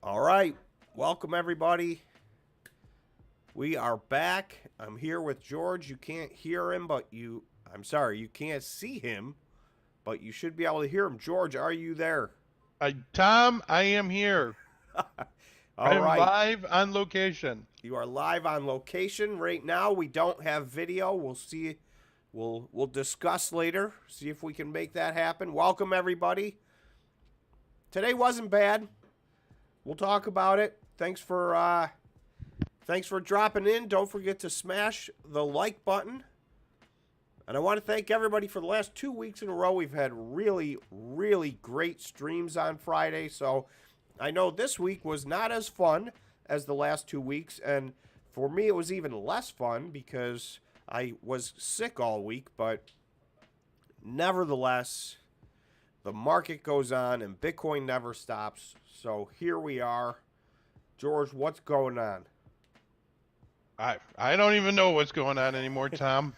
All right. Welcome, everybody. We are back. I'm here with George. You can't hear him, but I'm sorry, you can't see him, but you should be able to hear him. George, are you there? Tom, I am here. I All am right. live on location. You are live on location right now. We don't have video. We'll see. We'll discuss later. See if we can make that happen. Welcome, everybody. Today wasn't bad. We'll talk about it. Thanks for dropping in. Don't forget to smash the like button. And I want to thank everybody for the last 2 weeks in a row. We've had really, really great streams on Friday. So I know this week was not as fun as the last 2 weeks. And for me, it was even less fun because I was sick all week. But nevertheless, the market goes on and Bitcoin never stops. So here we are. George, what's going on? I don't even know what's going on anymore, Tom.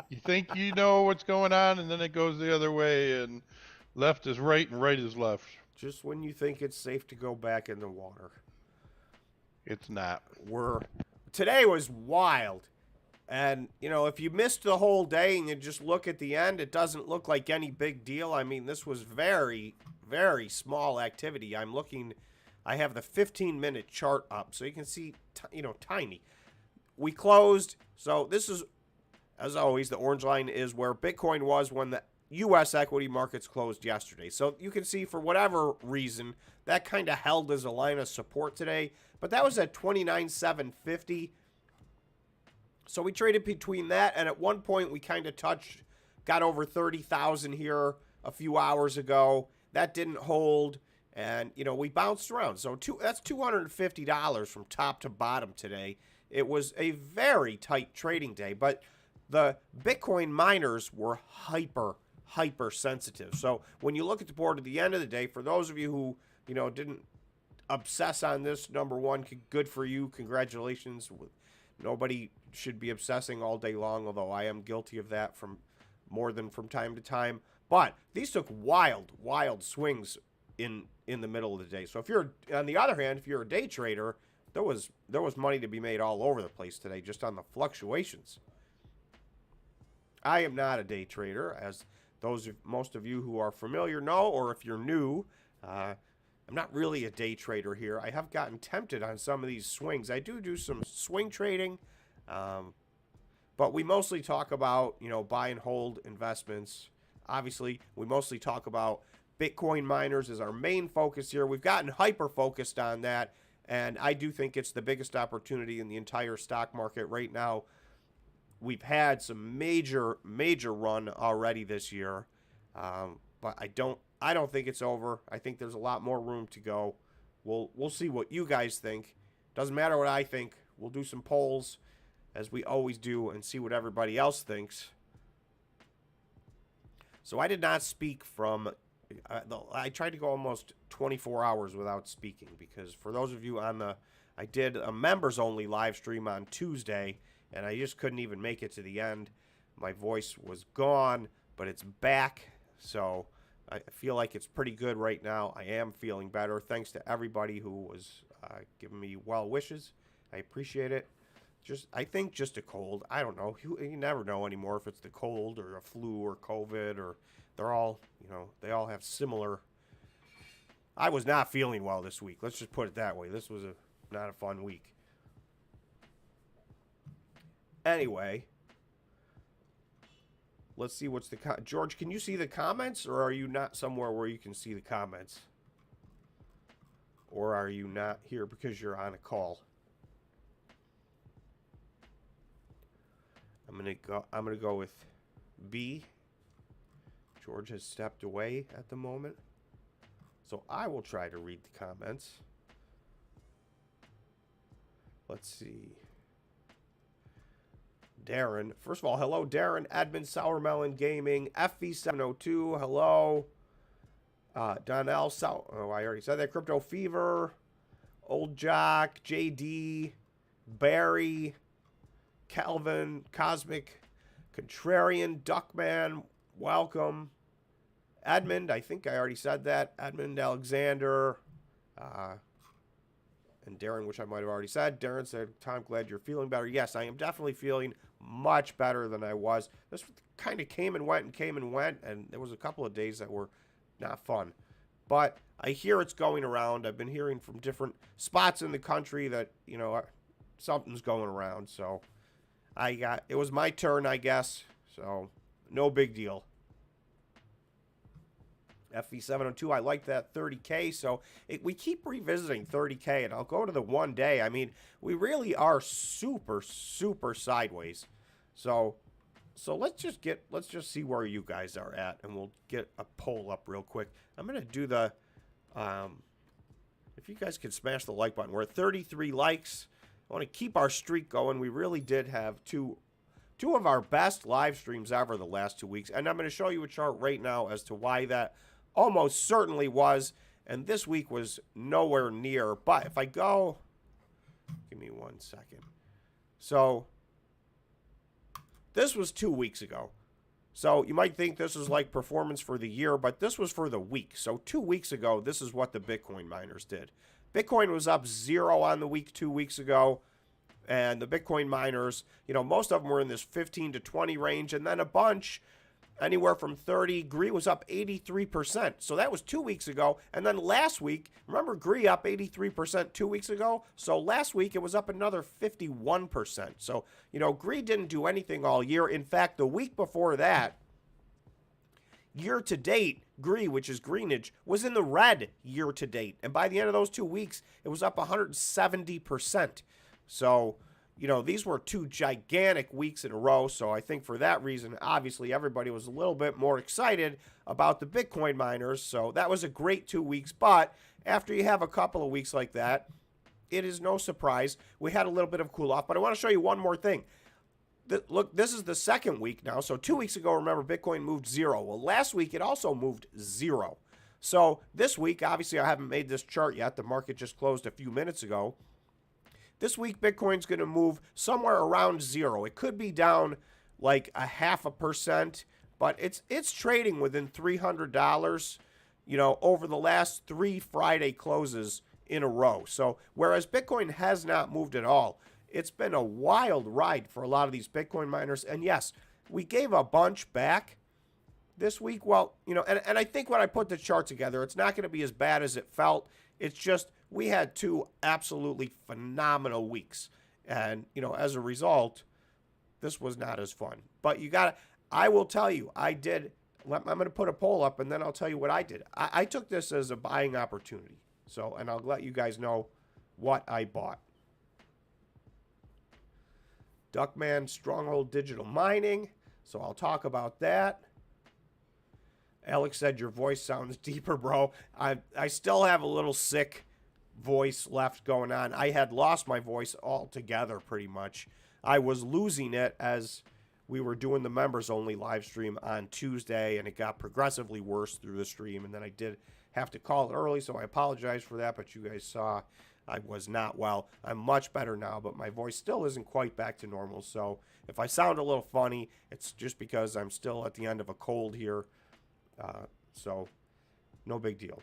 You think you know what's going on, and then it goes the other way, and left is right and right is left. Just when you think it's safe to go back in the water. It's not. Today was wild. And, if you missed the whole day and you just look at the end, it doesn't look like any big deal. I mean, this was very, very small activity. I have the 15-minute chart up, so you can see, tiny. We closed, so this is, as always, the orange line is where Bitcoin was when the U.S. equity markets closed yesterday. So you can see, for whatever reason, that kind of held as a line of support today. But that was at 29,750. So we traded between that, and at one point we kind of got over 30,000 here a few hours ago. That didn't hold, and, we bounced around. So that's $250 from top to bottom today. It was a very tight trading day, but the Bitcoin miners were hyper sensitive. So when you look at the board at the end of the day, for those of you who, didn't obsess on this, number one, good for you. Congratulations. Nobody should be obsessing all day long, although I am guilty of that from time to time. But these took wild swings in the middle of the day. So if you're, on the other hand, if you're a day trader, there was money to be made all over the place today just on the fluctuations. I am not a day trader, as most of you who are familiar know, or if you're new, I'm not really a day trader here. I have gotten tempted on some of these swings. I do some swing trading, but we mostly talk about, buy and hold investments. Obviously, we mostly talk about Bitcoin miners as our main focus here. We've gotten hyper-focused on that, and I do think it's the biggest opportunity in the entire stock market right now. We've had some major run already this year, but I don't think it's over. I think there's a lot more room to go. We'll see what you guys think. Doesn't matter what I think. We'll do some polls, as we always do, and see what everybody else thinks. So I did not speak from... I tried to go almost 24 hours without speaking, because for those of you I did a members-only live stream on Tuesday, and I just couldn't even make it to the end. My voice was gone, but it's back, so I feel like it's pretty good right now. I am feeling better. Thanks to everybody who was giving me well wishes. I appreciate it. I think just a cold. I don't know. You never know anymore if it's the cold or a flu or COVID, or they're all, they all have similar. I was not feeling well this week. Let's just put it that way. This was not a fun week. Anyway, let's see what's George, can you see the comments, or are you not somewhere where you can see the comments? Or are you not here because you're on a call? I'm gonna go with B. George has stepped away at the moment, so I will try to read the comments. Let's see. Darren. First of all, hello, Darren. Edmund, Sourmelon Gaming. FV702, hello. Donnell, I already said that. Crypto Fever. Old Jock. JD. Barry. Calvin. Cosmic. Contrarian. Duckman. Welcome. Edmund, I think I already said that. Edmund Alexander. And Darren, which I might have already said, Darren said, Tom, glad you're feeling better. Yes, I am definitely feeling much better than I was. This kind of came and went, and there was a couple of days that were not fun. But I hear it's going around. I've been hearing from different spots in the country that, something's going around. So it was my turn, I guess. So no big deal. FV702, I like that 30K. So we keep revisiting 30K, and I'll go to the 1 day. I mean, we really are super, super sideways. So let's just see where you guys are at, and we'll get a poll up real quick. I'm going to do the, if you guys can smash the like button. We're at 33 likes. I want to keep our streak going. We really did have two of our best live streams ever the last 2 weeks. And I'm going to show you a chart right now as to why that almost certainly was. And this week was nowhere near. But if I go, give me 1 second. So this was 2 weeks ago. So you might think this is like performance for the year, but this was for the week. So 2 weeks ago, this is what the Bitcoin miners did. Bitcoin was up 0 on the week 2 weeks ago. And the Bitcoin miners, most of them were in this 15 to 20 range. And then a bunch, anywhere from 30. GREE was up 83%. So that was 2 weeks ago. And then last week, remember GREE up 83% 2 weeks ago? So last week it was up another 51%. So, GREE didn't do anything all year. In fact, the week before that, year to date, GREE, which is greenage, was in the red year to date. And by the end of those 2 weeks, it was up 170%. So, these were 2 gigantic weeks in a row. So I think for that reason, obviously, everybody was a little bit more excited about the Bitcoin miners. So that was a great 2 weeks. But after you have a couple of weeks like that, it is no surprise. We had a little bit of cool off. But I want to show you one more thing. Look, this is the second week now. So 2 weeks ago, remember, Bitcoin moved 0. Well, last week, it also moved 0. So this week, obviously, I haven't made this chart yet. The market just closed a few minutes ago. This week, Bitcoin's going to move somewhere around 0. It could be down like 0.5%, but it's trading within $300, over the last 3 Friday closes in a row. So whereas Bitcoin has not moved at all, it's been a wild ride for a lot of these Bitcoin miners. And yes, we gave a bunch back this week. Well, and I think when I put the chart together, it's not going to be as bad as it felt. It's just we had 2 absolutely phenomenal weeks. And, as a result, this was not as fun. But I will tell you, I'm going to put a poll up, and then I'll tell you what I did. I took this as a buying opportunity. So, and I'll let you guys know what I bought. Duckman Stronghold Digital Mining. So I'll talk about that. Alex said your voice sounds deeper, bro. I still have a little sick voice left going on. I had lost my voice altogether pretty much. I was losing it as we were doing the members only live stream on Tuesday, and it got progressively worse through the stream, and then I did have to call it early, so I apologize for that, but you guys saw I was not well. I'm much better now, but my voice still isn't quite back to normal, so if I sound a little funny, it's just because I'm still at the end of a cold here. So no big deal.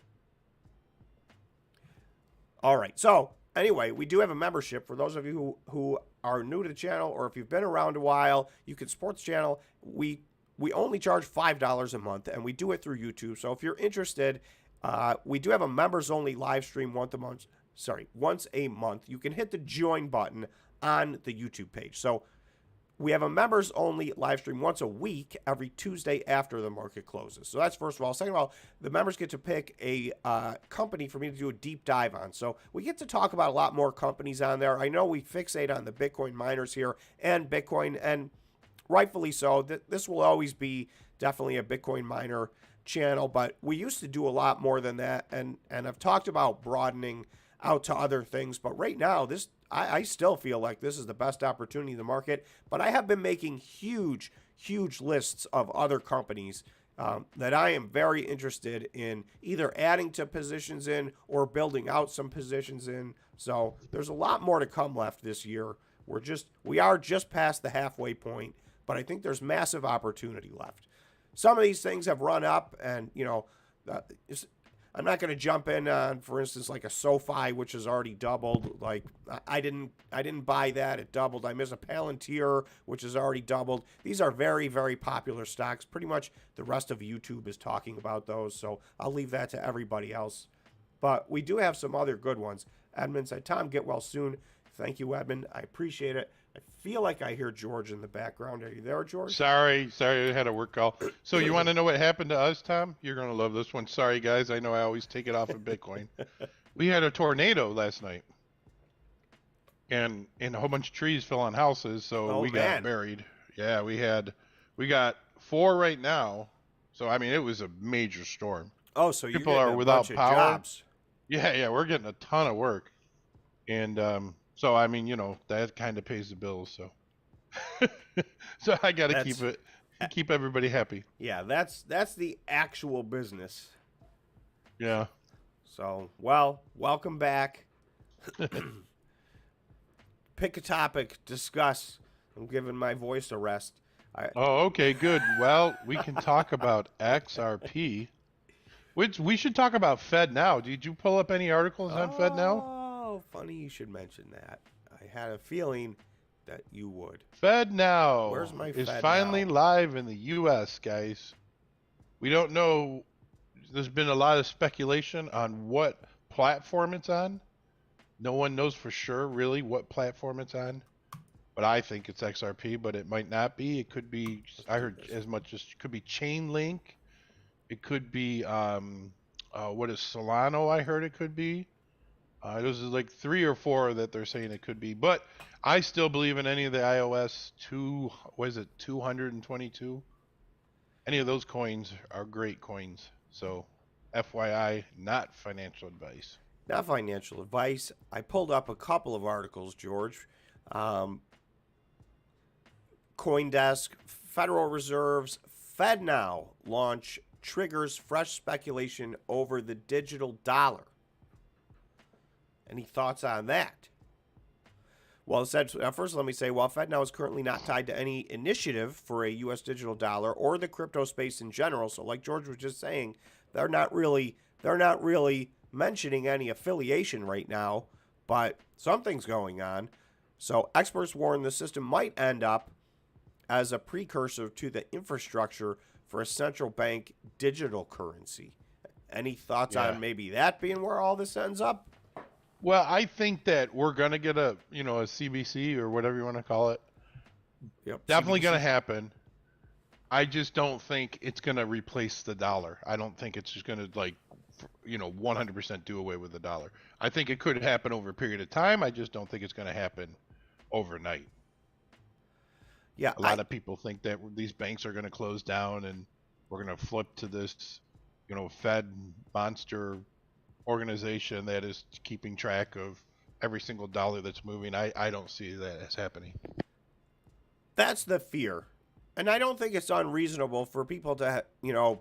All right. So anyway, we do have a membership for those of you who are new to the channel, or if you've been around a while, you can support the channel. We only charge $5 a month, and we do it through YouTube. So if you're interested, we do have a members only live stream once a month. You can hit the join button on the YouTube page. So we have a members only live stream once a week, every Tuesday after the market closes. So that's first of all. Second of all, the members get to pick a company for me to do a deep dive on. So we get to talk about a lot more companies on there. I know we fixate on the Bitcoin miners here and Bitcoin, and rightfully so. This will always be definitely a Bitcoin miner channel, but we used to do a lot more than that, and I've talked about broadening out to other things, but right now I still feel like this is the best opportunity in the market. But I have been making huge lists of other companies that I am very interested in either adding to positions in or building out some positions in. So there's a lot more to come left this year. We are just past the halfway point, but I think there's massive opportunity left. Some of these things have run up, and I'm not going to jump in on, for instance, like a SoFi, which has already doubled. Like I didn't buy that; it doubled. I miss a Palantir, which has already doubled. These are very, very popular stocks. Pretty much the rest of YouTube is talking about those, so I'll leave that to everybody else. But we do have some other good ones. Edmund said, "Tom, get well soon." Thank you, Edmund. I appreciate it. I feel like I hear George in the background. Are you there, George? Sorry, I had a work call. So you want to know what happened to us, Tom? You're going to love this one. Sorry, guys. I know I always take it off of Bitcoin. We had a tornado last night. And a whole bunch of trees fell on houses, so we got buried. Yeah, we got 4 right now. So, I mean, it was a major storm. Oh, so you're people getting are a without bunch of power. jobs. Yeah, we're getting a ton of work. And so, I mean, that kind of pays the bills, so. So I got to keep everybody happy. Yeah, that's the actual business. Yeah. So, well, welcome back. Pick a topic, discuss. I'm giving my voice a rest. Oh, okay, good. Well, we can talk about XRP. Which we should talk about FedNow. Did you pull up any articles on FedNow? Oh, funny you should mention that. I had a feeling that you would. FedNow Where's my is FedNow? finally live in the U.S., guys. We don't know. There's been a lot of speculation on what platform it's on. No one knows for sure, really, what platform it's on. But I think it's XRP, but it might not be. It could be. I heard as much as it could be Chainlink. It could be. What is Solano? I heard it could be. Those are like 3 or 4 that they're saying it could be. But I still believe in any of the iOS 222. Any of those coins are great coins. So, FYI, not financial advice. Not financial advice. I pulled up a couple of articles, George. CoinDesk, Federal Reserve's FedNow launch triggers fresh speculation over the digital dollar. Any thoughts on that? Well, it said, first let me say, while FedNow is currently not tied to any initiative for a U.S. digital dollar or the crypto space in general, so like George was just saying, they're not really mentioning any affiliation right now, but something's going on. So experts warn the system might end up as a precursor to the infrastructure for a central bank digital currency. Any thoughts on maybe that being where all this ends up? Well, I think that we're gonna get a CBC or whatever you want to call it. Yep, definitely CBDC. gonna happen. I just don't think it's gonna replace the dollar. I don't think it's just gonna 100% do away with the dollar. I think it could happen over a period of time. I just don't think it's gonna happen overnight. Yeah, a lot of people think that these banks are gonna close down and we're gonna flip to this, Fed monster organization that is keeping track of every single dollar that's moving. I don't see that as happening. That's the fear. And I don't think it's unreasonable for people to,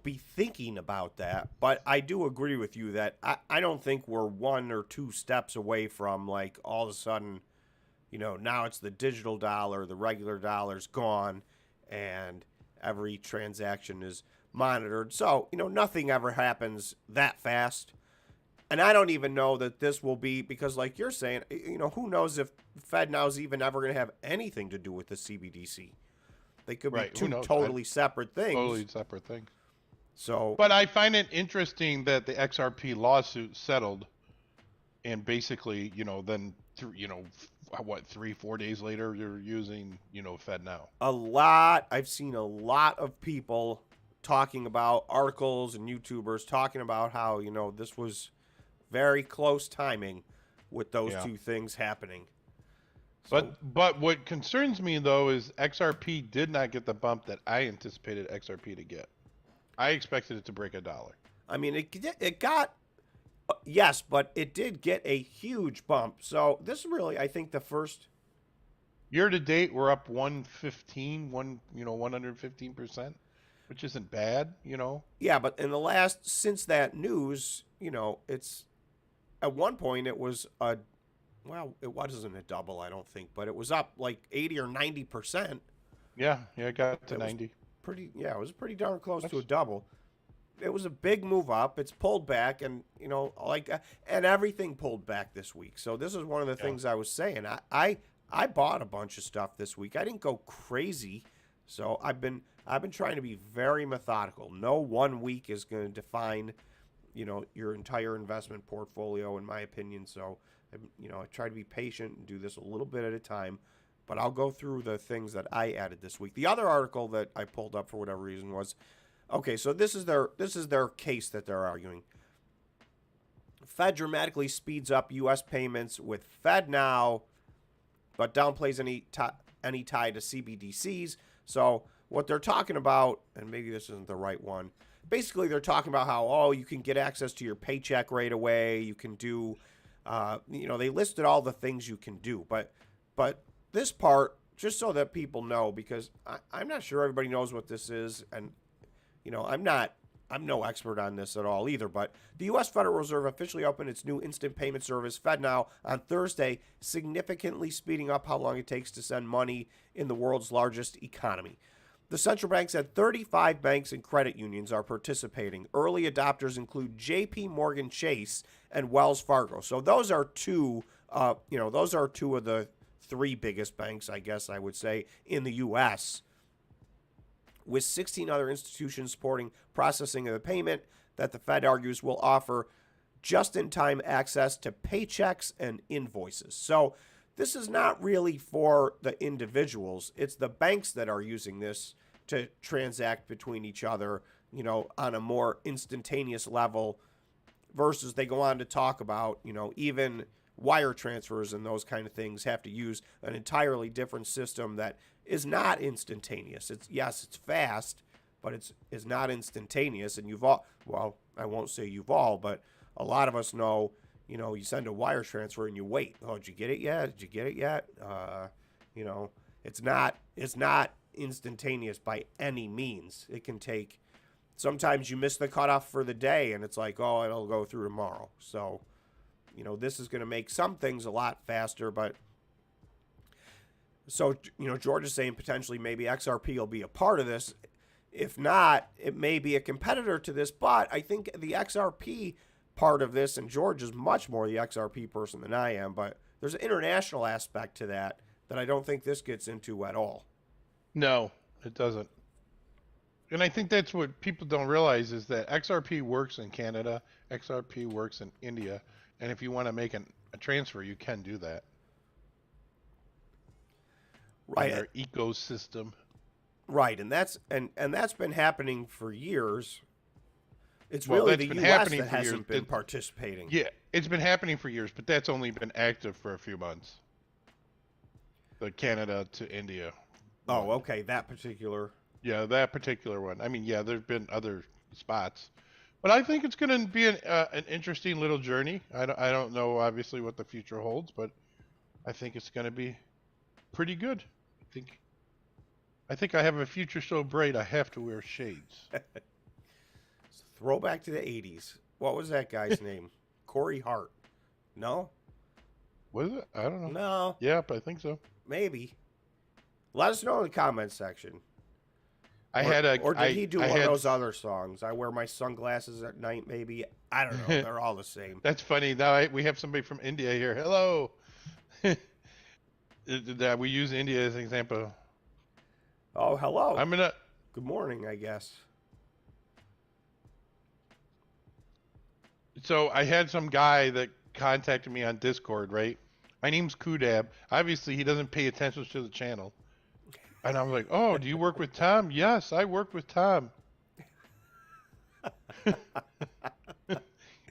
be thinking about that. But I do agree with you that I don't think we're 1 or 2 steps away from, like, all of a sudden, now it's the digital dollar, the regular dollar's gone, and every transaction is monitored. So, nothing ever happens that fast. And I don't even know that this will be, because like you're saying, who knows if FedNow's even ever going to have anything to do with the CBDC. They could be 2 totally separate things. Totally separate things. So, but I find it interesting that the XRP lawsuit settled, and basically, then 3-4 days later, you're using, FedNow. I've seen a lot of people talking about articles and YouTubers talking about how, this was very close timing with those 2 things happening. So, but what concerns me though is XRP did not get the bump that I anticipated XRP to get. I expected it to break $1. I mean, it got yes, but it did get a huge bump. So this is really, I think, the first year to date we're up 115%, which isn't bad, Yeah, but in the last, since that news, it's at one point it was it wasn't a double, I don't think, but it was up like 80 or 90%. Yeah, it got to 90. It was pretty darn close to a double. it was a big move up. It's pulled back, and and everything pulled back this week. So this is one of the things I was saying. I bought a bunch of stuff this week. I didn't go crazy, so I've been trying to be very methodical. No one week is going to define, your entire investment portfolio, in my opinion. So I try to be patient and do this a little bit at a time. But I'll go through the things that I added this week. The other article that I pulled up for whatever reason was, okay, so this is their case that they're arguing. Fed dramatically speeds up U.S. payments with FedNow, but downplays any tie to CBDCs. So what they're talking about, and maybe this isn't the right one, basically they're talking about how, you can get access to your paycheck right away. You can do, they listed all the things you can do. But this part, just so that people know, because I'm not sure everybody knows what this is, and I'm no expert on this at all either, but the U.S. Federal Reserve officially opened its new instant payment service, FedNow, on Thursday, significantly speeding up how long it takes to send money in the world's largest economy. The central bank said 35 banks and credit unions are participating. Early adopters include J.P. Morgan Chase and Wells Fargo. So those are two of the three biggest banks, I guess I would say, in the U.S., with 16 other institutions supporting processing of the payment that the Fed argues will offer just-in-time access to paychecks and invoices. So this is not really for the individuals. It's the banks that are using this to transact between each other, on a more instantaneous level, versus they go on to talk about, even wire transfers and those kind of things have to use an entirely different system that is not instantaneous. It's fast, but it's not instantaneous. And I won't say you've all, but a lot of us know, you send a wire transfer and you wait. Oh, did you get it yet? Did you get it yet? It's not instantaneous by any means. It can take, sometimes you miss the cutoff for the day and it's like, it'll go through tomorrow. So, this is going to make some things a lot faster, but so, George is saying potentially maybe XRP will be a part of this. If not, it may be a competitor to this, but I think the XRP part of this, and George is much more the XRP person than I am, but there's an international aspect to that I don't think this gets into at all. No, it doesn't. And I think that's what people don't realize is that XRP works in Canada, XRP works in India, and if you want to make a transfer, you can do that. Right. In our ecosystem. Right, and that's been happening for years. It's really the U.S. that hasn't been participating. Yeah, it's been happening for years, but that's only been active for a few months. The Canada to India. Oh, okay, that particular. Yeah, that particular one. I mean, there's been other spots, but I think it's going to be an interesting little journey. I don't know obviously what the future holds, but I think it's going to be pretty good. I think I have a future so bright I have to wear shades. Throwback to the 80s. What was that guy's name? Corey Hart. No? Was it? I don't know. No. Yep, I think so. Maybe. Let us know in the comments section. Or did he do one of those other songs? I wear my sunglasses at night, maybe. I don't know. They're all the same. That's funny. Now we have somebody from India here. Hello. We use India as an example. Oh, hello. Good morning, I guess. So I had some guy that contacted me on Discord, right? My name's Kudab. Obviously, he doesn't pay attention to the channel. And I'm like, oh, do you work with Tom? Yes, I work with Tom.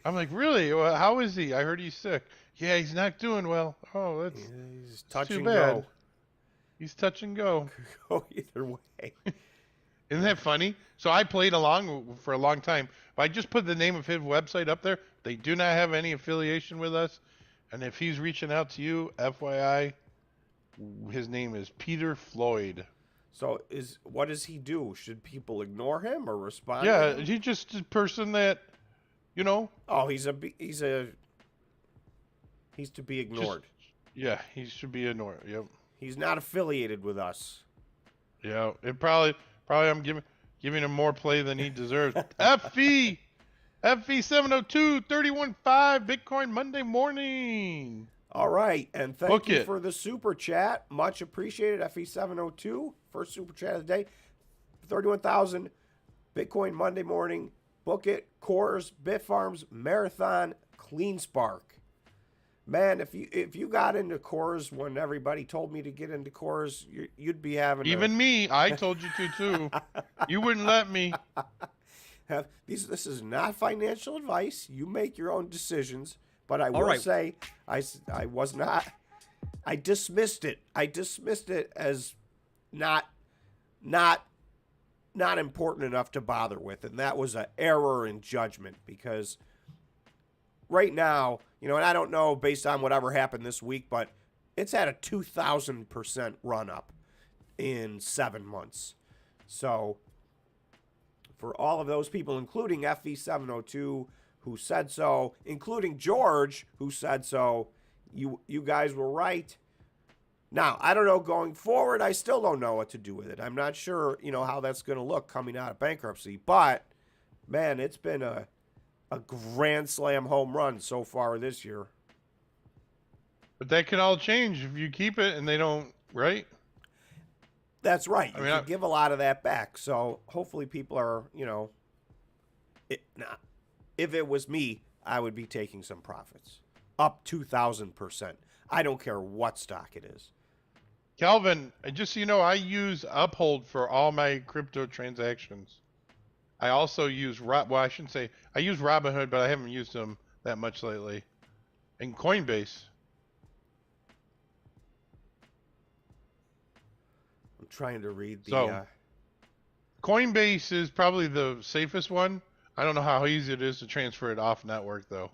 I'm like, really? Well, how is he? I heard he's sick. Yeah, he's not doing well. Oh, he's touch too and bad. go. He's touch and go. Go either way. Isn't that funny? So I played along for a long time. But I just put the name of his website up there. They do not have any affiliation with us. And if he's reaching out to you, FYI, his name is Peter Floyd. So what does he do? Should people ignore him or respond? Yeah, he's just a person that, Oh, he's to be ignored. He should be ignored. Yep. He's not affiliated with us. Yeah, it probably I'm giving. Giving him more play than he deserves. FV 702 31.5 Bitcoin Monday morning. All right, and thank Book you it. for the super chat. Much appreciated. FE702, first super chat of the day. 31,000 Bitcoin Monday morning. Book it. Cores, Bitfarms, Marathon, CleanSpark. Man, if you got into Cores when everybody told me to get into Cores, you'd be having Even me, I told you to too. You wouldn't let me. This is not financial advice. You make your own decisions. But I will right. say, I was not. I dismissed it. I dismissed it as not important enough to bother with, and that was an error in judgment because right now, and I don't know based on whatever happened this week, but it's at a 2,000% run up in 7 months. So for all of those people, including FV702 who said so, including George who said so, you guys were right. Now, I don't know going forward. I still don't know what to do with it. I'm not sure, how that's going to look coming out of bankruptcy. But, man, it's been a grand slam home run so far this year. But that can all change if you keep it and they don't, right? That's right. You can give a lot of that back. So hopefully people are, if it was me, I would be taking some profits. Up 2,000%. I don't care what stock it is. Calvin, just so you know, I use Uphold for all my crypto transactions. I also use I shouldn't say I use Robinhood, but I haven't used them that much lately. And Coinbase. I'm trying to read the. So, Coinbase is probably the safest one. I don't know how easy it is to transfer it off network though.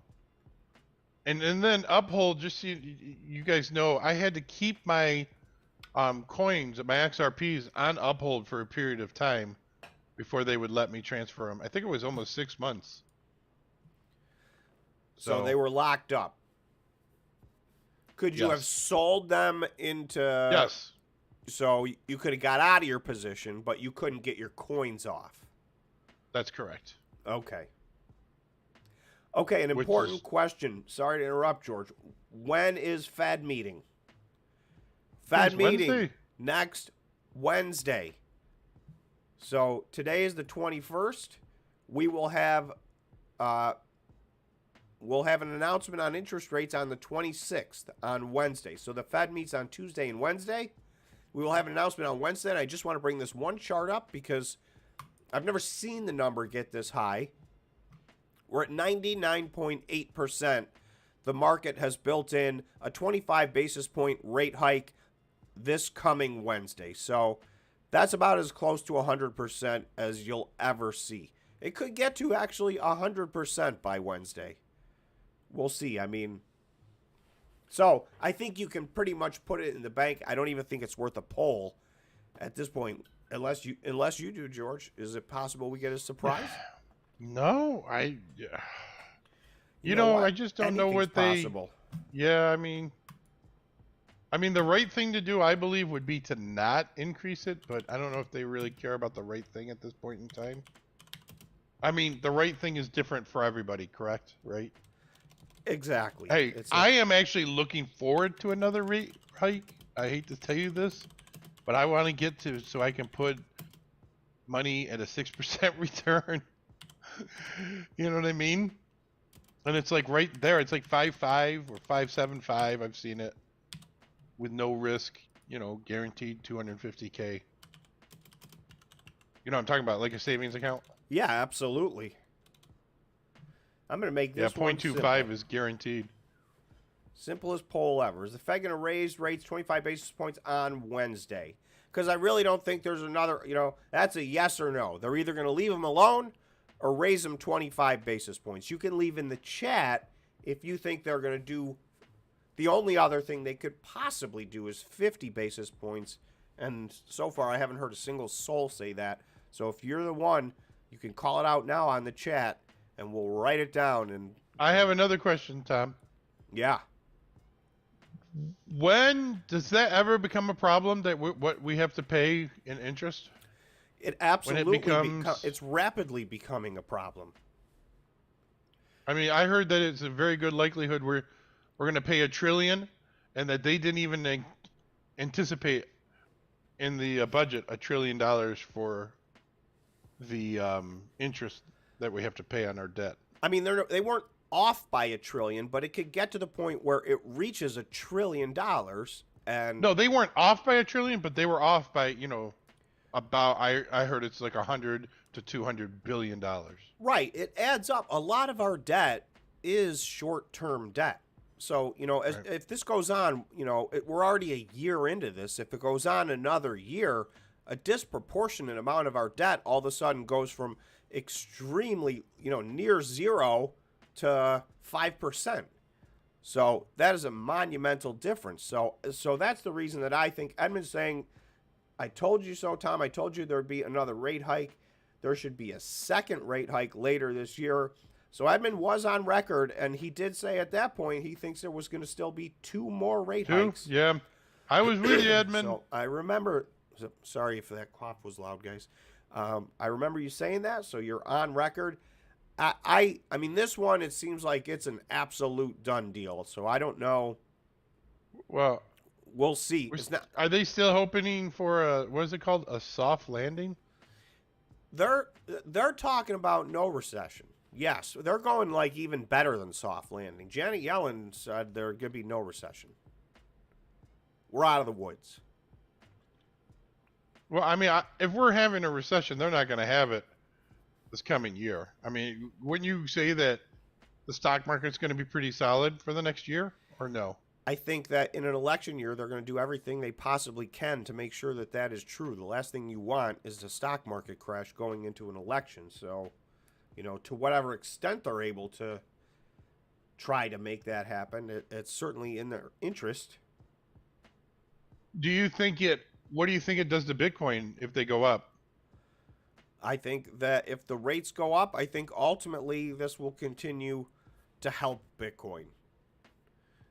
And then Uphold, just so you guys know, I had to keep my coins, my XRPs on Uphold for a period of time before they would let me transfer them. I think it was almost 6 months. So they were locked up. Could you have sold them into... Yes. So you could have got out of your position, but you couldn't get your coins off. That's correct. Okay. Okay, an important question. Sorry to interrupt, George. When is Fed meeting? Fed meeting Wednesday. Next Wednesday. So today is the 21st. We will have an announcement on interest rates on the 26th on Wednesday. So the Fed meets on Tuesday and Wednesday. We will have an announcement on Wednesday. And I just want to bring this one chart up because I've never seen the number get this high. We're at 99.8%. The market has built in a 25 basis point rate hike this coming Wednesday. So that's about as close to 100% as you'll ever see. It could get to actually 100% by Wednesday. We'll see. So I think you can pretty much put it in the bank. I don't even think it's worth a poll at this point, unless you do, George. Is it possible we get a surprise? No, you know, I just don't know what possible. Yeah, the right thing to do, I believe, would be to not increase it, but I don't know if they really care about the right thing at this point in time. The right thing is different for everybody, correct? Right? Exactly. Hey, I am actually looking forward to another rate hike. I hate to tell you this, but I want to get to so I can put money at a 6% return. You know what I mean? And it's like right there. It's like 5.5 or 5.75. I've seen it with no risk. Guaranteed 250K. You know what I'm talking about, like a savings account. Yeah, absolutely. I'm going to make this 0.25 is guaranteed. Simplest poll ever. Is the Fed going to raise rates 25 basis points on Wednesday? Because I really don't think there's another, that's a yes or no. They're either going to leave them alone or raise them 25 basis points. You can leave in the chat if you think they're going to do. The only other thing they could possibly do is 50 basis points. And so far, I haven't heard a single soul say that. So if you're the one, you can call it out now on the chat, and we'll write it down. And I have another question, Tom. Yeah. When does that ever become a problem that what we have to pay in interest? It when it absolutely becomes. it's rapidly becoming a problem. I mean, I heard that it's a very good likelihood we're going to pay $1 trillion, and that they didn't even anticipate in the budget $1 trillion for the interest that we have to pay on our debt. I mean, they weren't off by $1 trillion, but it could get to the point where it reaches $1 trillion. And no, they weren't off by $1 trillion, but they were off by about I heard it's like $100 to $200 billion. Right, it adds up. A lot of our debt is short-term debt. So if this goes on, we're already a year into this. If it goes on another year, a disproportionate amount of our debt all of a sudden goes from extremely, near zero to 5%. So that is a monumental difference. So that's the reason that I think Edmund's saying, I told you so, Tom. I told you there'd be another rate hike. There should be a second rate hike later this year. So Edmund was on record, and he did say at that point he thinks there was going to still be 2 more rate hikes. Yeah. I was with you, Edmund. So I remember, sorry if that cough was loud, guys. I remember you saying that, so you're on record. I mean, this one, it seems like it's an absolute done deal. So I don't know. Well, we'll see. Are they still hoping for what is it called? A soft landing? They're talking about no recession. Yes, they're going like even better than soft landing. Janet Yellen said there could be no recession. We're out of the woods. Well, I mean, if we're having a recession, they're not going to have it this coming year. I mean, wouldn't you say that the stock market's going to be pretty solid for the next year, or no? I think that in an election year, they're going to do everything they possibly can to make sure that that is true. The last thing you want is the stock market crash going into an election. So, to whatever extent they're able to try to make that happen, it's certainly in their interest. What do you think it does to Bitcoin if they go up? I think that if the rates go up, I think ultimately this will continue to help Bitcoin.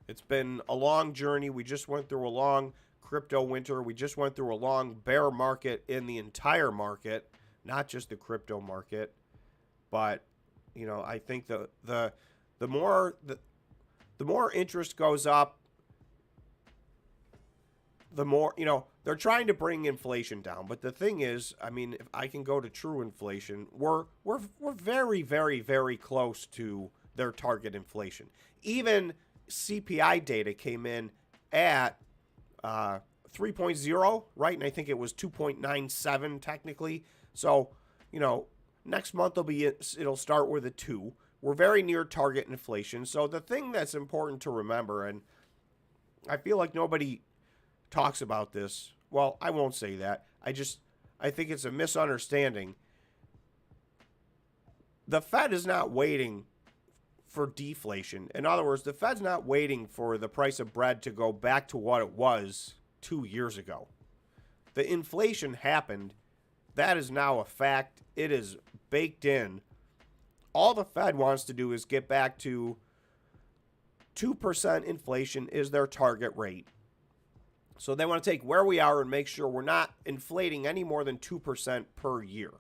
It's been a long journey. We just went through a long crypto winter. We just went through a long bear market in the entire market, not just the crypto market. But, I think the more interest goes up, the more, they're trying to bring inflation down. But the thing is, I mean, if I can go to true inflation, we're very, very, very close to their target inflation. Even CPI data came in at 3.0, right? And I think it was 2.97 technically. So, next month it'll start with a 2. We're very near target inflation. So the thing that's important to remember, and I feel like nobody talks about this. Well, I won't say that. I think it's a misunderstanding. The Fed is not waiting for deflation. In other words, the Fed's not waiting for the price of bread to go back to what it was 2 years ago. The inflation happened. That is now a fact. It is baked in. All the Fed wants to do is get back to 2% inflation is their target rate. So they want to take where we are and make sure we're not inflating any more than 2% per year.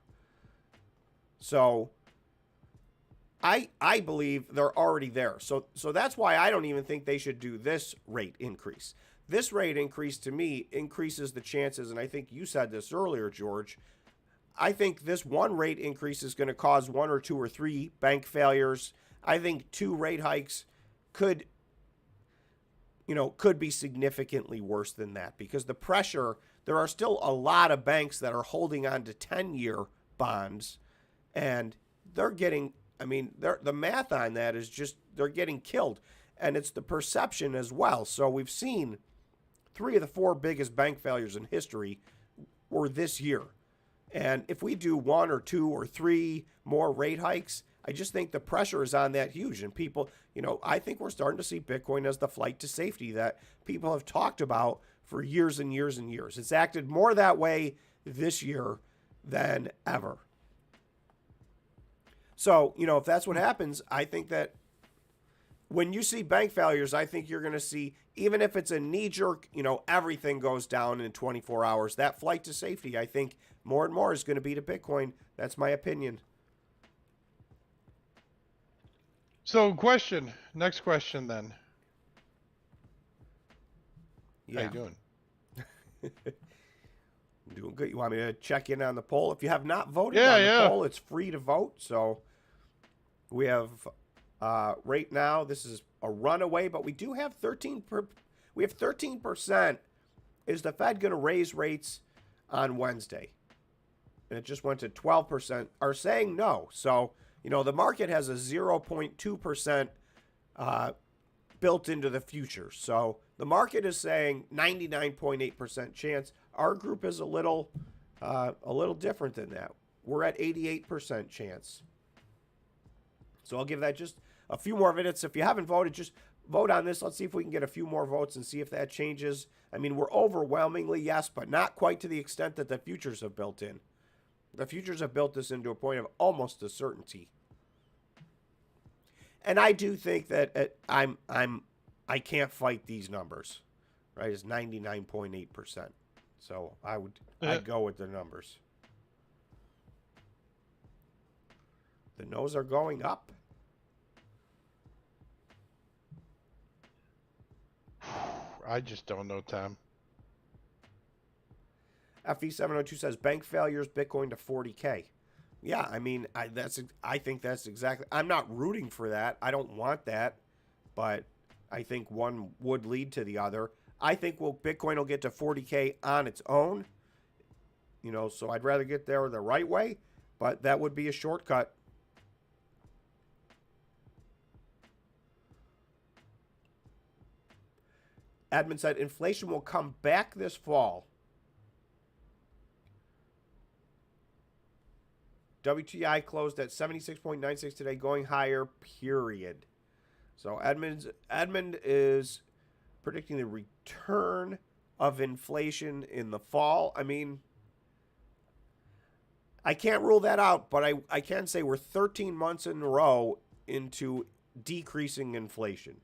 So I believe they're already there. So that's why I don't even think they should do this rate increase. This rate increase, to me, increases the chances, and I think you said this earlier, George. I think this one rate increase is going to cause 1 or 2 or 3 bank failures. I think 2 rate hikes could be significantly worse than that, because the pressure, there are still a lot of banks that are holding on to 10-year bonds, and they're getting, the math on that is just, they're getting killed. And it's the perception as well. So we've seen 3 of the 4 biggest bank failures in history were this year. And if we do 1 or 2 or 3 more rate hikes, I just think the pressure is on that huge. And people, I think we're starting to see Bitcoin as the flight to safety that people have talked about for years and years and years. It's acted more that way this year than ever. So, if that's what happens, I think that when you see bank failures, I think you're going to see, even if it's a knee-jerk, everything goes down in 24 hours, that flight to safety, I think more and more is going to be to Bitcoin. That's my opinion. So next question then. Yeah. How you doing? I'm doing good. You want me to check in on the poll? If you have not voted Yeah, on the yeah. poll, it's free to vote. So we have right now, this is a runaway, but we do have 13%. Is the Fed going to raise rates on Wednesday? And it just went to 12%, are saying no. So, you know, the market has a 0.2% built into the future. So the market is saying 99.8% chance. Our group is a little different than that. We're at 88% chance. So I'll give that just a few more minutes. If you haven't voted, just vote on this. Let's see if we can get a few more votes and see if that changes. I mean, we're overwhelmingly yes, but not quite to the extent that the futures have built in. The futures have built this into a point of almost a certainty. And I do think that I can't fight these numbers, right? It's 99.8%. So I'd go with the numbers. The no's are going up. I just don't know, Tom. FE702 says bank failures, Bitcoin to 40K. Yeah, I mean, I think that's exactly. I'm not rooting for that. I don't want that, but I think one would lead to the other. I think Bitcoin will get to 40K on its own. You know, so I'd rather get there the right way, but that would be a shortcut. Edmund said inflation will come back this fall. WTI closed at 76.96 today, going higher, period. So Edmund is predicting the return of inflation in the fall. I mean, I can't rule that out, but I can say we're 13 months in a row into decreasing inflation.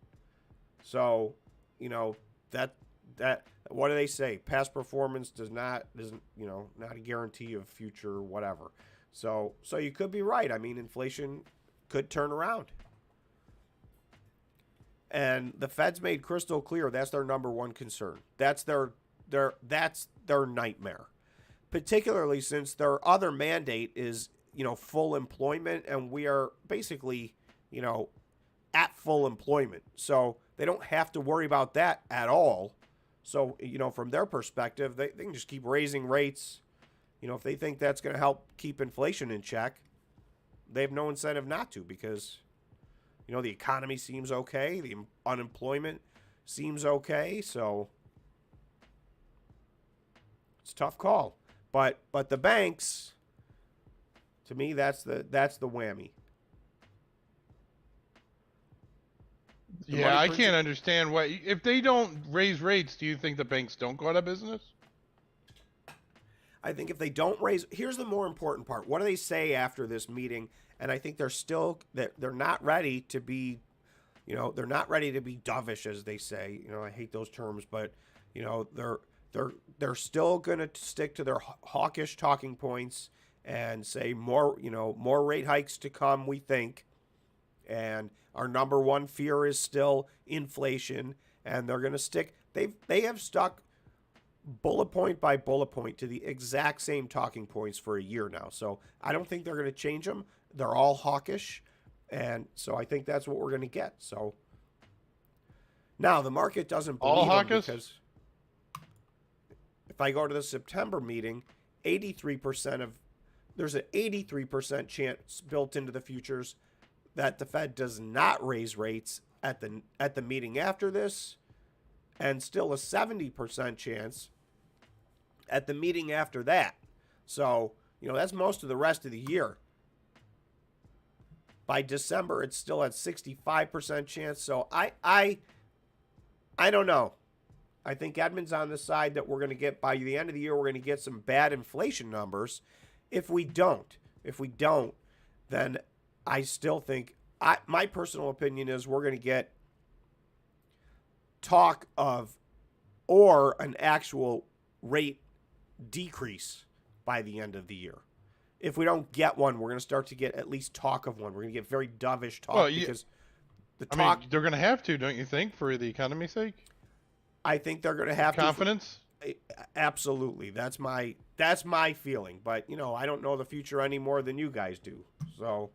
So, you know, that what do they say? Past performance isn't, you know, not a guarantee of future whatever. So you could be right. I mean, inflation could turn around. And the Fed's made crystal clear that's their number one concern. That's their nightmare. Particularly since their other mandate is, you know, full employment, and we are basically, you know, at full employment. So they don't have to worry about that at all. So, you know, from their perspective, they can just keep raising rates. You know, if they think that's going to help keep inflation in check, they have no incentive not to, because, you know, the economy seems okay. The unemployment seems okay. So it's a tough call. But the banks, to me, that's the whammy. Yeah, I can't understand why. If they don't raise rates, do you think the banks don't go out of business? I think if they don't raise, here's the more important part. What do they say after this meeting? And I think they're not ready to be, you know, they're not ready to be dovish, as they say. You know, I hate those terms, but, you know, they're still going to stick to their hawkish talking points and say more rate hikes to come, we think. And our number one fear is still inflation, and they're going to stick. They have stuck bullet point by bullet point to the exact same talking points for a year now. So I don't think they're going to change them. They're all hawkish, and so I think that's what we're going to get. So now the market doesn't believe all them hawkish? Because if I go to the September meeting, there's an 83% chance built into the futures that the Fed does not raise rates at the meeting after this, and still a 70% chance at the meeting after that. So, you know, that's most of the rest of the year. By December, it's still at 65% chance. So I don't know. I think Edmund's on the side that we're going to get, by the end of the year, we're going to get some bad inflation numbers. If we don't, then I still think, my personal opinion is we're going to get talk of, or an actual rate decrease by the end of the year. If we don't get one, we're going to start to get at least talk of one. We're going to get very dovish talk because the talk. I mean, they're going to have to, don't you think, for the economy's sake? I think they're going to have confidence. Absolutely, that's my feeling. But I don't know the future any more than you guys do. So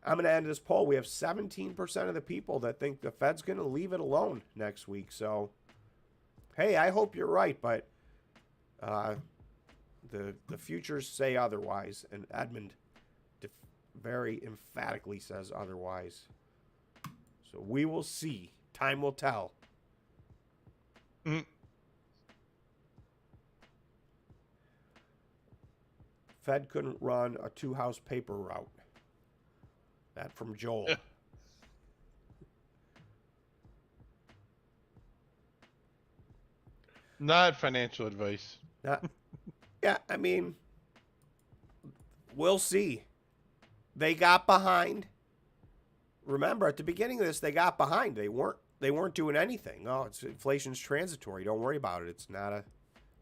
I'm going to end this poll. We have 17% of the people that think the Fed's going to leave it alone next week. So hey, I hope you're right, but the futures say otherwise, and Edmund very emphatically says otherwise. So we will see. Time will tell. Fed couldn't run a 2-house paper route. That from Joel. Not financial advice. Yeah, I mean, we'll see. They got behind. Remember, at the beginning of this, they got behind. They weren't doing anything. Oh, inflation's transitory. Don't worry about it. It's not a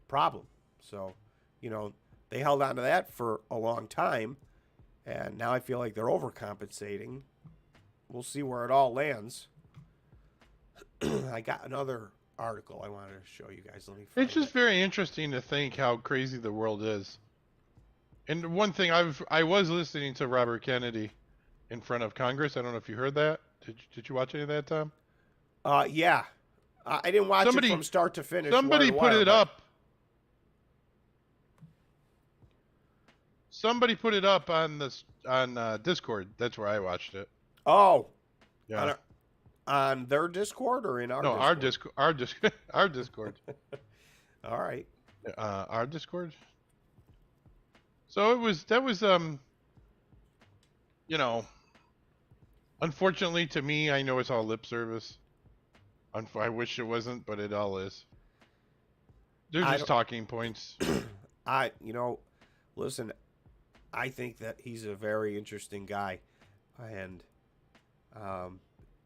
problem. So, they held on to that for a long time, and now I feel like they're overcompensating. We'll see where it all lands. I got another article I wanted to show you guys. Let me find It's just very interesting to think how crazy the world is. And one thing, I was listening to Robert Kennedy in front of Congress. I don't know if you heard that. Did you watch any of that, Tom? Yeah. I didn't watch it from start to finish. Somebody put it up. Somebody put it up on Discord. That's where I watched it. Oh. Yeah. On their Discord or in our Discord? No, our Discord. All right. Our Discord. So that was unfortunately to me, I know it's all lip service. I wish it wasn't, but it all is. They're just talking points. Listen, I think that he's a very interesting guy, and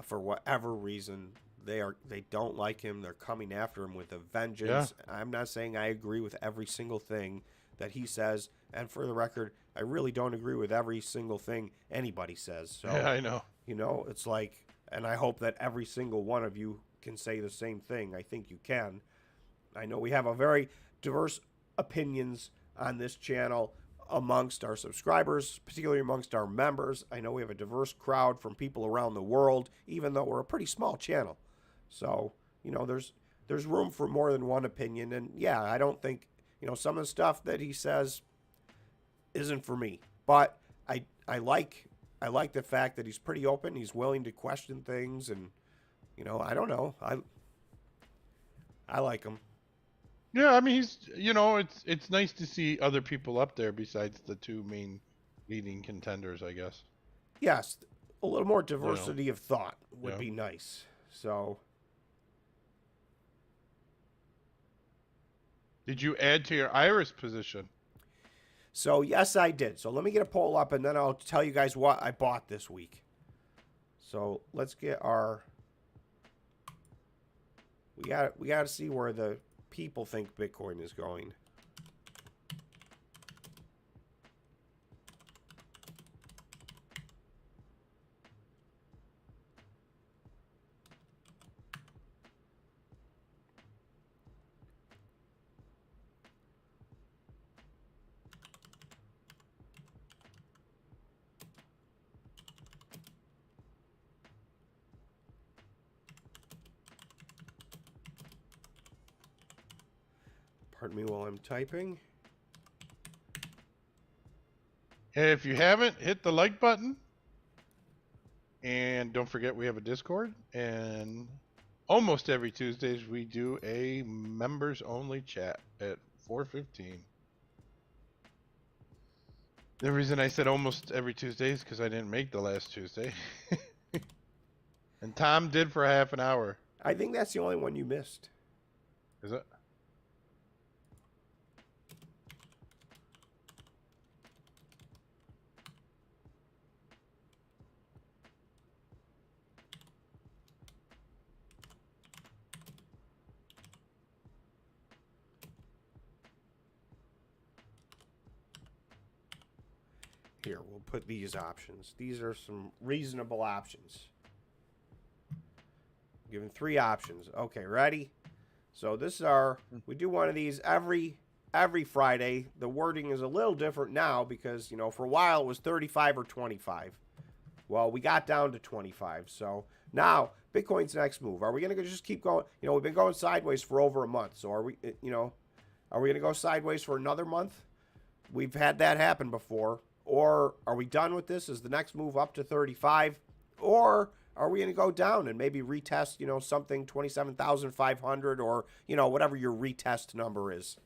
for whatever reason, they don't like him. They're coming after him with a vengeance. Yeah. I'm not saying I agree with every single thing that he says, and for the record, I really don't agree with every single thing anybody says. So, yeah, I know. It's like, and I hope that every single one of you can say the same thing. I think you can. I know we have a very diverse opinions on this channel amongst our subscribers, particularly amongst our members. I know we have a diverse crowd from people around the world, even though we're a pretty small channel. So, there's room for more than one opinion. And yeah, I don't think, some of the stuff that he says isn't for me. But I like the fact that he's pretty open. He's willing to question things, and I don't know. I like him. Yeah, I mean, he's, it's nice to see other people up there besides the two main leading contenders, I guess. Yes, a little more diversity of thought would be nice. So, did you add to your Iris position? So, yes, I did. So, let me get a poll up, and then I'll tell you guys what I bought this week. So, let's get our... We got to see where the people think Bitcoin is going. Pardon me while I'm typing. If you haven't, hit the like button. And don't forget we have a Discord. And almost every Tuesdays we do a members only chat at 4:15. The reason I said almost every Tuesday is because I didn't make the last Tuesday. And Tom did for half an hour. I think that's the only one you missed. Is it? Here, we'll put these options. These are some reasonable options. Given 3 options. Okay, ready? So this is our, we do one of these every Friday. The wording is a little different now because, you know, for a while it was 35 or 25. Well, we got down to 25. So now Bitcoin's next move. Are we going to just keep going? You know, we've been going sideways for over a month. So are we, you know, are we going to go sideways for another month? We've had that happen before. Or are we done with this? Is the next move up to 35? Or are we going to go down and maybe retest, you know, something 27,500 or, you know, whatever your retest number is?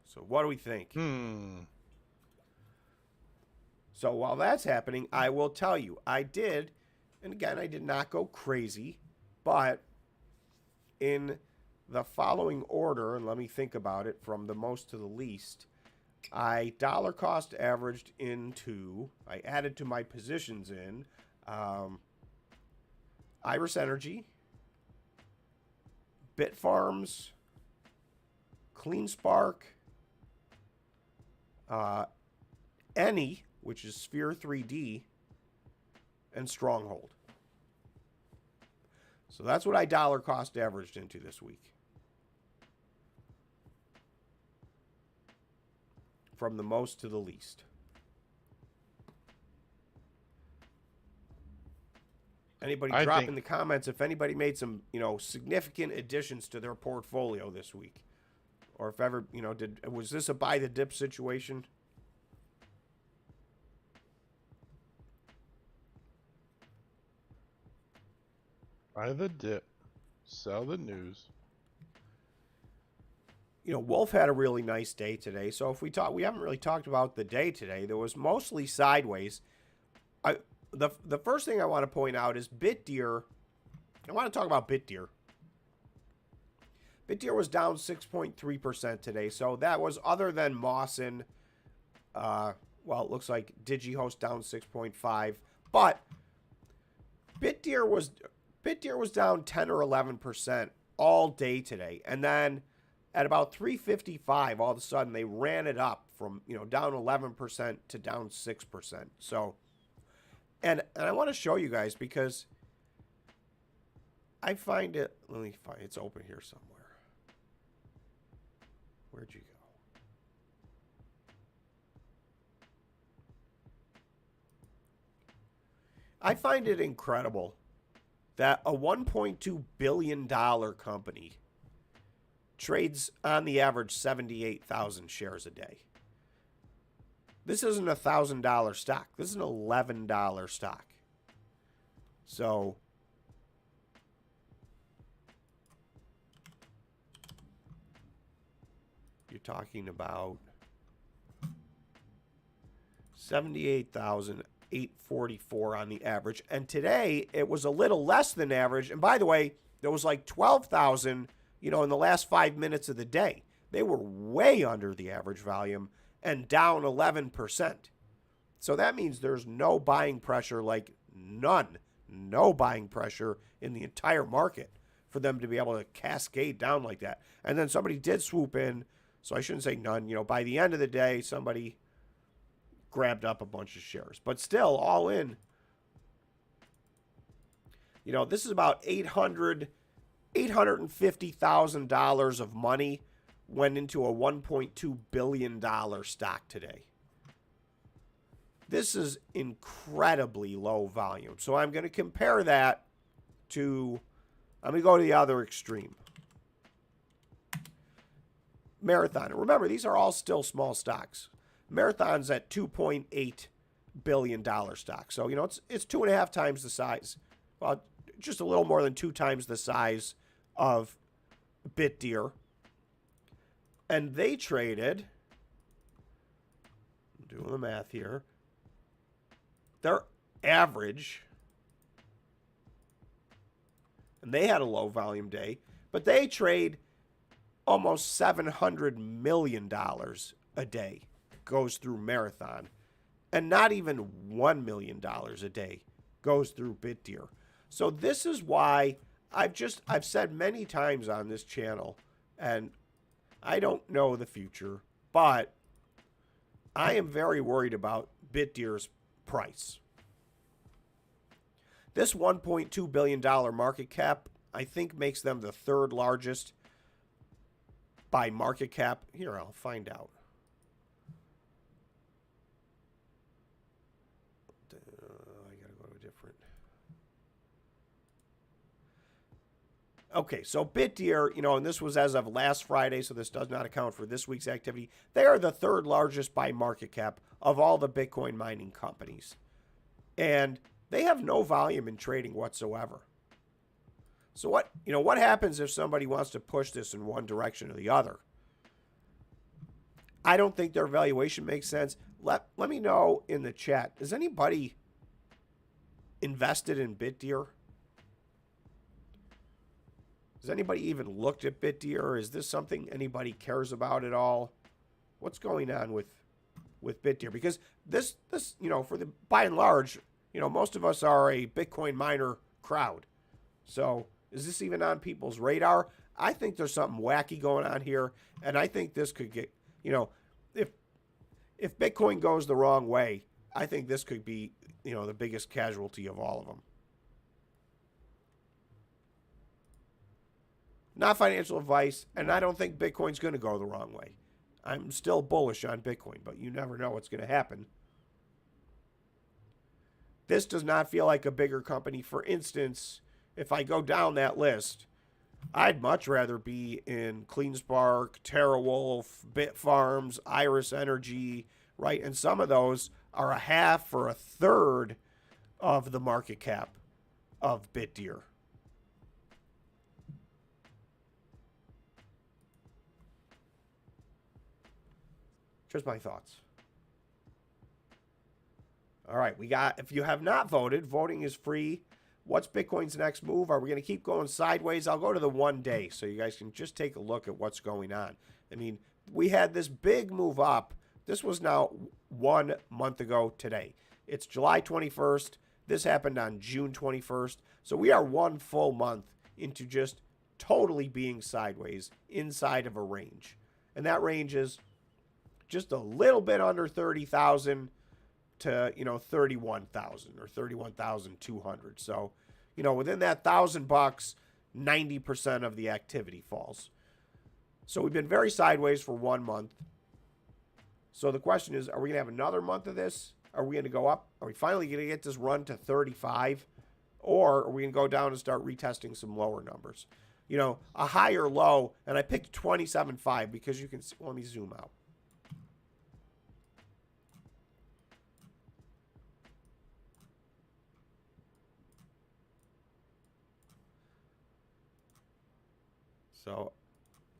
So what do we think? So while that's happening, I will tell you, I did, and again, I did not go crazy, but in the following order, and let me think about it from the most to the least, I dollar cost averaged into, I added to my positions in Iris Energy, Bitfarms, Cleanspark, Any, which is Sphere 3D, and Stronghold. So that's what I dollar cost averaged into this week. From the most to the least. Anybody drop in the comments if anybody made some, you know, significant additions to their portfolio this week. Or if ever, you know, was this a buy the dip situation? Buy the dip. Sell the news. You know, WULF had a really nice day today. So if we haven't really talked about the day today. There was mostly sideways. The first thing I want to point out is BitDeer. I want to talk about BitDeer. BitDeer was down 6.3% today. So that was other than Mawson. Well, it looks like DigiHost down 6.5. But BitDeer was down 10 or 11% all day today. And then at about 3:55, all of a sudden they ran it up from, you know, down 11% to down 6%. So, and I want to show you guys because I find it, let me find, it's open here somewhere. Where'd you go? I find it incredible that a $1.2 billion company trades on the average 78,000 shares a day. This isn't a $1,000 stock. This is an $11 stock. So you're talking about 78,844 on the average. And today it was a little less than average. And by the way, there was like 12,000, you know, in the last 5 minutes of the day. They were way under the average volume and down 11%. So that means there's no buying pressure, like none, no buying pressure in the entire market for them to be able to cascade down like that. And then somebody did swoop in, so I shouldn't say none. You know, by the end of the day, somebody grabbed up a bunch of shares. But still, all in, you know, this is about $850,000 of money went into a $1.2 billion stock today. This is incredibly low volume. So I'm going to compare that to, I'm going to go to the other extreme. Marathon. Remember, these are all still small stocks. Marathon's at $2.8 billion stock. So, you know, it's 2.5 times the size. Well, just a little more than 2 times the size of BitDeer. And they traded, I'm doing the math here, their average, and they had a low volume day, but they trade almost $700 million a day goes through Marathon, and not even $1 million a day goes through BitDeer. So this is why I've said many times on this channel, and I don't know the future, but I am very worried about BitDeer's price. This $1.2 billion market cap, I think, makes them the third largest by market cap. Here, I'll find out. I gotta go to a different. Okay, so BitDeer, you know, and this was as of last Friday, so this does not account for this week's activity. They are the third largest by market cap of all the Bitcoin mining companies. And they have no volume in trading whatsoever. So what happens if somebody wants to push this in one direction or the other? I don't think their valuation makes sense. Let me know in the chat. Is anybody invested in BitDeer? Has anybody even looked at BitDeer? Is this something anybody cares about at all? What's going on with BitDeer? Because this, you know, for the by and large, you know, most of us are a Bitcoin miner crowd. So is this even on people's radar? I think there's something wacky going on here, and I think this could get, you know, if Bitcoin goes the wrong way, I think this could be, you know, the biggest casualty of all of them. Not financial advice, and I don't think Bitcoin's going to go the wrong way. I'm still bullish on Bitcoin, but you never know what's going to happen. This does not feel like a bigger company. For instance, if I go down that list, I'd much rather be in CleanSpark, TeraWulf, Bitfarms, Iris Energy, right? And some of those are a half or a third of the market cap of BitDeer. Just my thoughts. All right, we got, if you have not voted, voting is free. What's Bitcoin's next move? Are we going to keep going sideways? I'll go to the 1 day so you guys can just take a look at what's going on. I mean, we had this big move up. This was now 1 month ago today. It's July 21st. This happened on June 21st. So we are 1 full month into just totally being sideways inside of a range. And that range is just a little bit under 30,000 to, you know, 31,000 or 31,200. So, you know, within that $1,000, 90% of the activity falls. So we've been very sideways for 1 month. So the question is, are we going to have another month of this? Are we going to go up? Are we finally going to get this run to 35? Or are we going to go down and start retesting some lower numbers? You know, a higher low, and I picked 27.5 because you can see, let me zoom out. So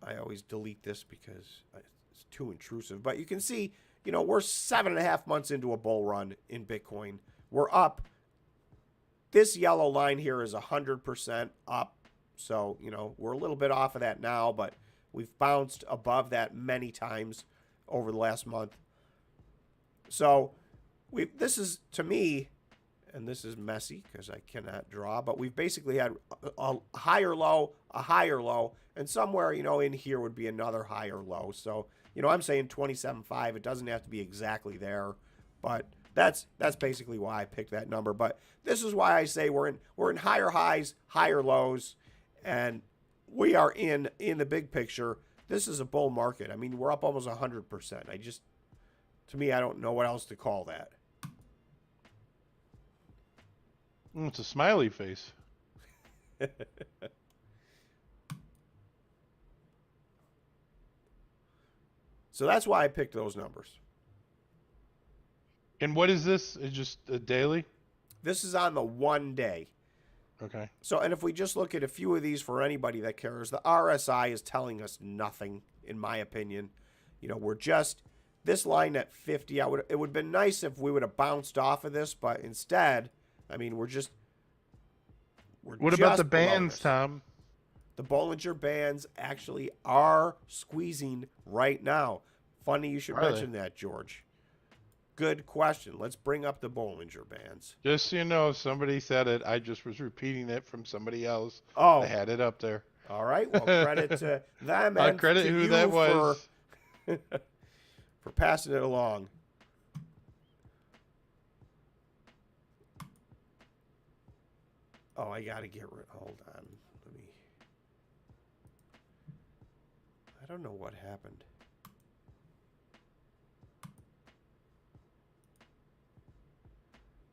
I always delete this because it's too intrusive. But you can see, you know, we're 7.5 months into a bull run in Bitcoin. We're up. This yellow line here is 100% up. So, you know, we're a little bit off of that now, but we've bounced above that many times over the last month. So this is, to me, and this is messy because I cannot draw, but we've basically had a higher low, and somewhere, you know, in here would be another higher low. So, you know, I'm saying 27.5. It doesn't have to be exactly there, but that's basically why I picked that number. But this is why I say we're in higher highs, higher lows, and we are in the big picture. This is a bull market. I mean, we're up almost 100%. To me, I don't know what else to call that. It's a smiley face. So that's why I picked those numbers. And what is this? It's just a daily? This is on the 1 day. Okay. So, and if we just look at a few of these for anybody that cares, the RSI is telling us nothing, in my opinion. You know, we're just, this line at 50, it would have been nice if we would have bounced off of this, but instead, I mean, we're what about the bands, Tom? The Bollinger Bands actually are squeezing right now. Funny you should mention that, George. Good question. Let's bring up the Bollinger Bands. Just so you know, somebody said it. I just was repeating it from somebody else. Oh. I had it up there. All right. Well, credit to them I'll and credit to who you that was. for passing it along. Oh, I gotta get rid. Hold on. Let me. I don't know what happened.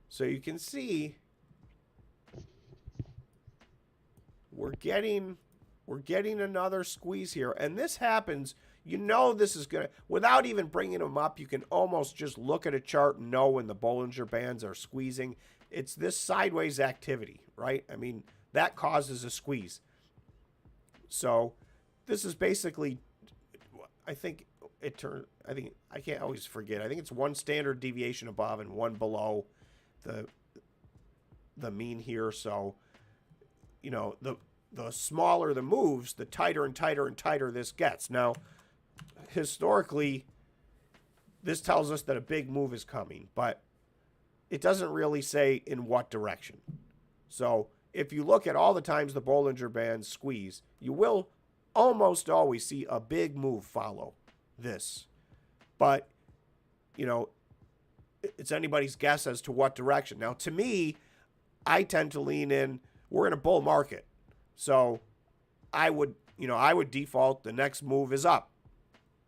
So you can see we're getting another squeeze here, and this happens. You know this is gonna, without even bringing them up, you can almost just look at a chart and know when the Bollinger Bands are squeezing. It's this sideways activity, right? I mean, that causes a squeeze. So this is basically, I think I can't always forget. I think it's one standard deviation above and one below the mean here. So, you know, the smaller the moves, the tighter and tighter and tighter this gets. Now, historically, this tells us that a big move is coming, but it doesn't really say in what direction. So if you look at all the times the Bollinger Bands squeeze, you will almost always see a big move follow this. But, you know, it's anybody's guess as to what direction. Now, to me, I tend to lean in, we're in a bull market. So I would default the next move is up.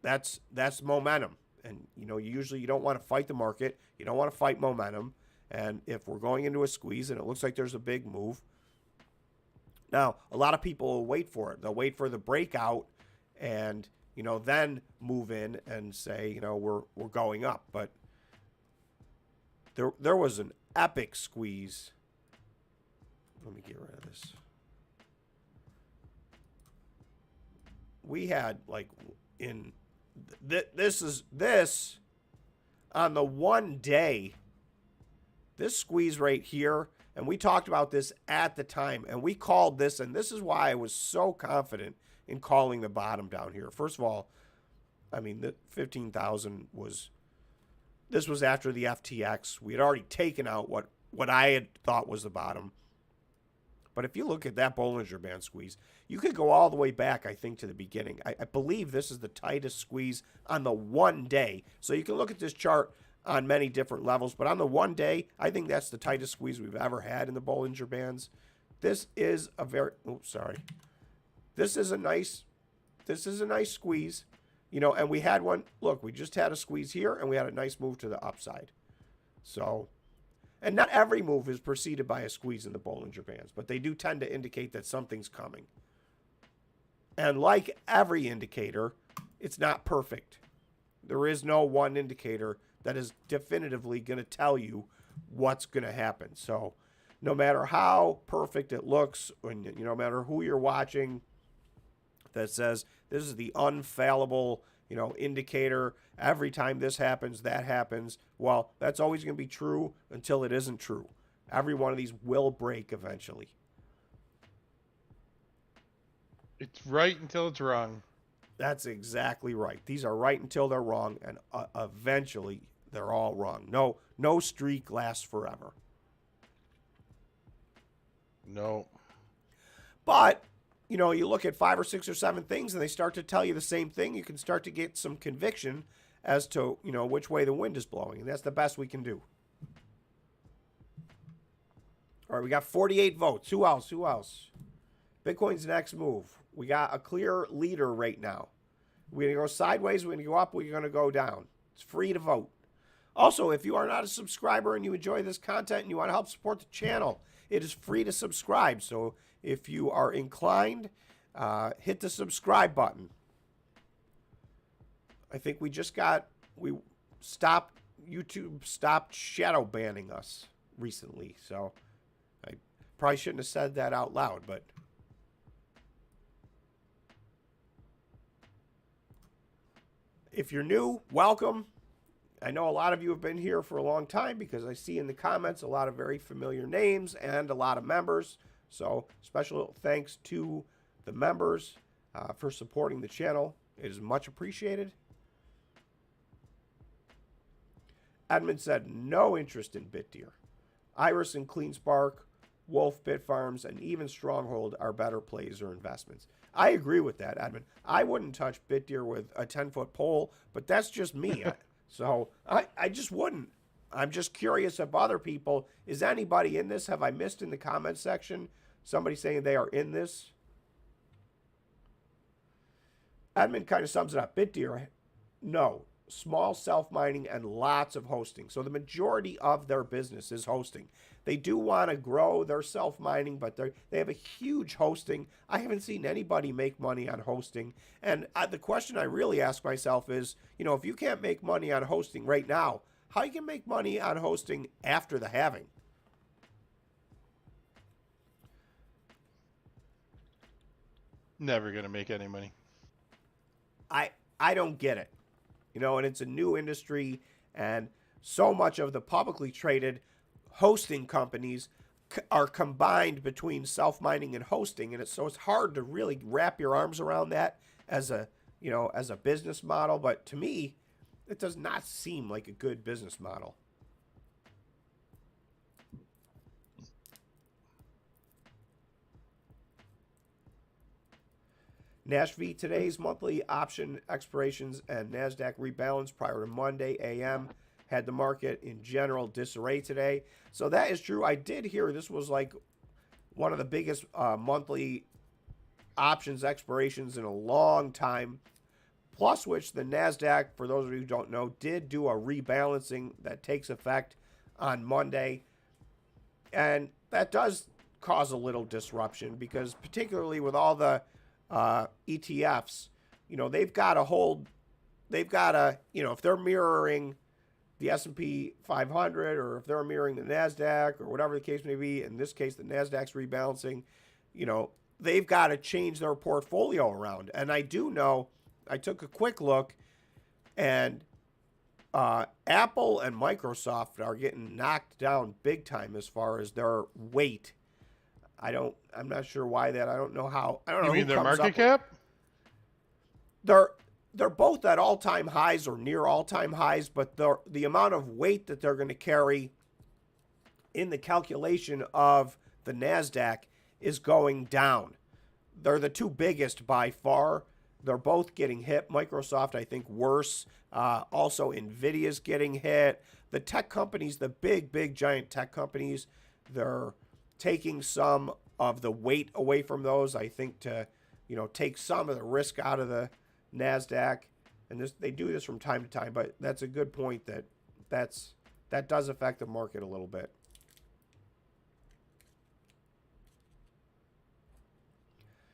That's momentum. And, you know, usually you don't want to fight the market. You don't want to fight momentum. And if we're going into a squeeze and it looks like there's a big move, now, a lot of people will wait for it. They'll wait for the breakout and, you know, then move in and say, you know, we're going up. But there was an epic squeeze. Let me get rid of this. We had, like, in this on the 1 day, this squeeze right here, and we talked about this at the time, and we called this, and this is why I was so confident in calling the bottom down here. First of all, I mean, the 15,000 was, this was after the FTX. We had already taken out what I had thought was the bottom. But if you look at that Bollinger Band squeeze, you could go all the way back, I think, to the beginning. I believe this is the tightest squeeze on the 1 day. So you can look at this chart on many different levels, but on the 1 day, I think that's the tightest squeeze we've ever had in the Bollinger Bands. This is a very, This is a nice squeeze, you know, and we had one, look, we just had a squeeze here, and we had a nice move to the upside. So, and not every move is preceded by a squeeze in the Bollinger Bands, but they do tend to indicate that something's coming. And like every indicator, it's not perfect. There is no one indicator that is definitively going to tell you what's going to happen. So no matter how perfect it looks, and you know, no matter who you're watching that says this is the unfallible, you know, indicator, every time this happens, that happens, well, that's always going to be true until it isn't true. Every one of these will break eventually. It's right until it's wrong. That's exactly right. These are right until they're wrong, and eventually they're all wrong. No streak lasts forever. No. But, you know, you look at 5 or 6 or 7 things and they start to tell you the same thing. You can start to get some conviction as to, you know, which way the wind is blowing. And that's the best we can do. All right, we got 48 votes. Who else? Bitcoin's next move. We got a clear leader right now. We're going to go sideways. We're going to go up. We're going to go down. It's free to vote. Also, if you are not a subscriber and you enjoy this content and you want to help support the channel, it is free to subscribe. So if you are inclined, hit the subscribe button. I think YouTube stopped shadow banning us recently. So I probably shouldn't have said that out loud, but if you're new, welcome. I know a lot of you have been here for a long time because I see in the comments a lot of very familiar names and a lot of members. So special thanks to the members for supporting the channel. It is much appreciated. Edmund said no interest in BitDeer. Iris and CleanSpark, WULF, Bitfarms, and even Stronghold are better plays or investments. I agree with that, Edmund. I wouldn't touch BitDeer with a 10-foot pole, but that's just me. So I just wouldn't. I'm just curious if other people, is anybody in this? Have I missed in the comments section somebody saying they are in this? Edmund kind of sums it up. BitDeer, no. Small self-mining and lots of hosting. So the majority of their business is hosting. They do want to grow their self-mining, but they have a huge hosting. I haven't seen anybody make money on hosting. And the question I really ask myself is, you know, if you can't make money on hosting right now, how you can make money on hosting after the halving? Never going to make any money. I don't get it. You know, and it's a new industry, and so much of the publicly traded hosting companies are combined between self-mining and hosting, and it's hard to really wrap your arms around that as a, you know, as a business model. But to me, it does not seem like a good business model. NASV today's monthly option expirations and NASDAQ rebalance prior to Monday a.m. had the market in general disarray today. So that is true. I did hear this was like one of the biggest monthly options expirations in a long time. Plus which the NASDAQ, for those of you who don't know, did do a rebalancing that takes effect on Monday. And that does cause a little disruption because particularly with all the ETFs, you know, they've got to, you know, if they're mirroring the S&P 500 or if they're mirroring the NASDAQ or whatever the case may be, in this case, the NASDAQ's rebalancing, you know, they've got to change their portfolio around. And I do know, I took a quick look, and Apple and Microsoft are getting knocked down big time as far as their weight. I'm not sure why that. I don't know how. I don't know. You mean their market cap? They're both at all-time highs or near all-time highs, but the amount of weight that they're going to carry in the calculation of the NASDAQ is going down. They're the two biggest by far. They're both getting hit. Microsoft, I think, worse. Also, NVIDIA's getting hit. The tech companies, the big, giant tech companies, they're taking some of the weight away from those, I think, to, you know, take some of the risk out of the NASDAQ. And they do this from time to time, but that's a good point that does affect the market a little bit.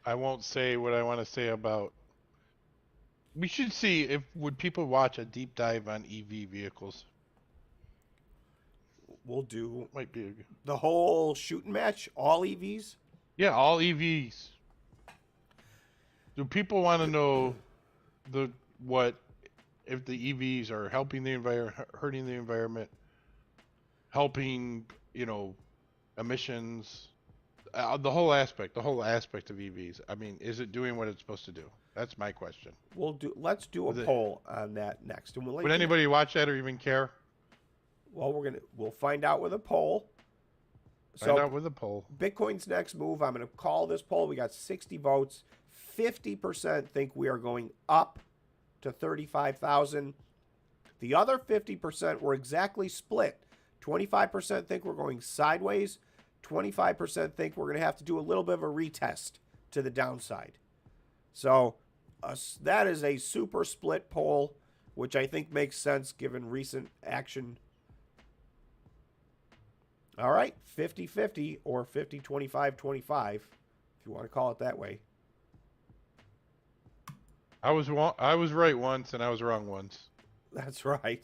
I won't say what I want to say about. We should see would people watch a deep dive on EV vehicles. We'll do Might be the whole shooting match, all EVs. Yeah, all EVs. Do people want to know if the EVs are helping the environment, hurting the environment, helping, you know, emissions, the whole aspect of EVs. I mean, is it doing what it's supposed to do? That's my question. Let's do a poll on that next. And would anybody watch that or even care? Well, we'll find out with a poll. Find out with a poll. Bitcoin's next move. I'm going to call this poll. We got 60 votes. 50% think we are going up to 35,000. The other 50% were exactly split. 25% think we're going sideways. 25% think we're going to have to do a little bit of a retest to the downside. So that is a super split poll, which I think makes sense given recent action. All right, 50-50 or 50-25-25, if you want to call it that way. I was right once and I was wrong once. That's right.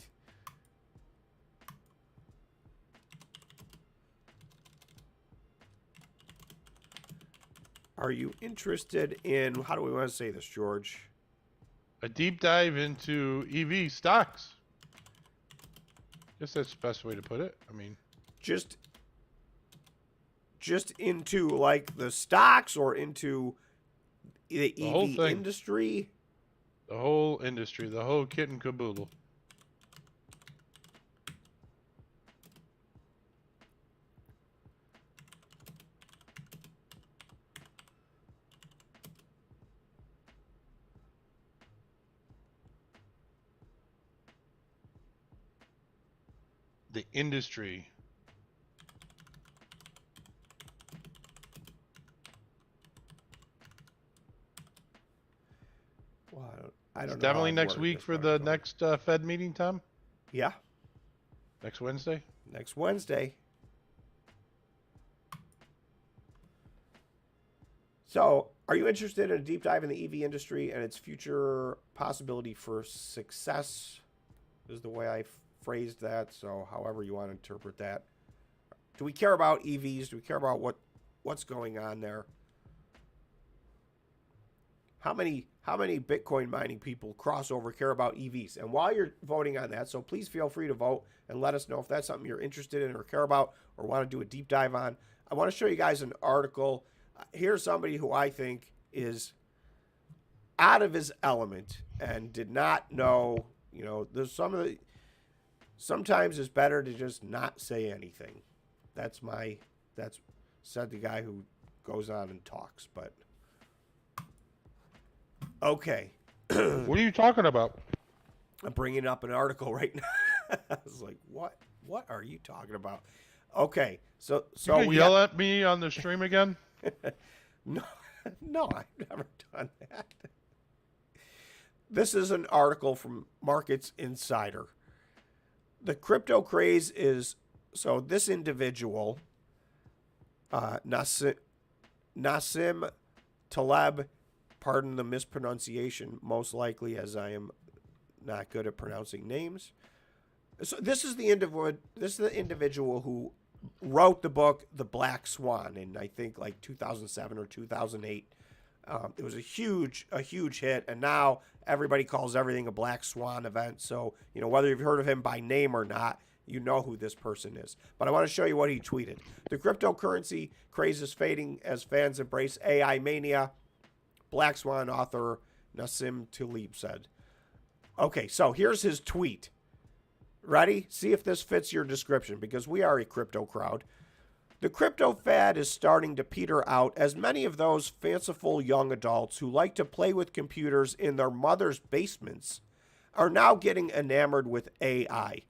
Are you interested in, how do we want to say this, George? A deep dive into EV stocks. Guess that's the best way to put it. I mean, just into like the stocks or into the EV industry? The whole industry, the whole kit and caboodle. the industry. Well, I don't It's know. How definitely I've next worded week this, for but the go. next Fed meeting, Tom? Yeah, Next Wednesday? next Wednesday. So, are you interested in a deep dive in the EV industry and its future possibility for success? Is the way I phrased that. So, however you want to interpret that. Do we care about EVs? Do we care about what's going on there? How many Bitcoin mining people crossover care about EVs? And while you're voting on that, so please feel free to vote and let us know if that's something you're interested in or care about or want to do a deep dive on. I want to show you guys an article. Here's somebody who I think is out of his element and did not know, there's sometimes it's better to just not say anything. That's said the guy who goes on and talks, but okay. What are you talking about? I'm bringing up an article right now. I was like, what are you talking about? Okay. So You can we yell at me on the stream again? No, I've never done that. This is an article from Markets Insider. The crypto craze is, so this individual, Nassim Taleb, pardon the mispronunciation, most likely as I am not good at pronouncing names. So this is the individual who wrote the book The Black Swan in, I think, like 2007 or 2008. It was a huge hit, and now everybody calls everything a Black Swan event. So, whether you've heard of him by name or not, you know who this person is. But I want to show you what he tweeted. The cryptocurrency craze is fading as fans embrace AI mania, Black Swan author Nassim Taleb said. Okay, so here's his tweet. Ready? See if this fits your description, because we are a crypto crowd. The crypto fad is starting to peter out as many of those fanciful young adults who like to play with computers in their mother's basements are now getting enamored with AI.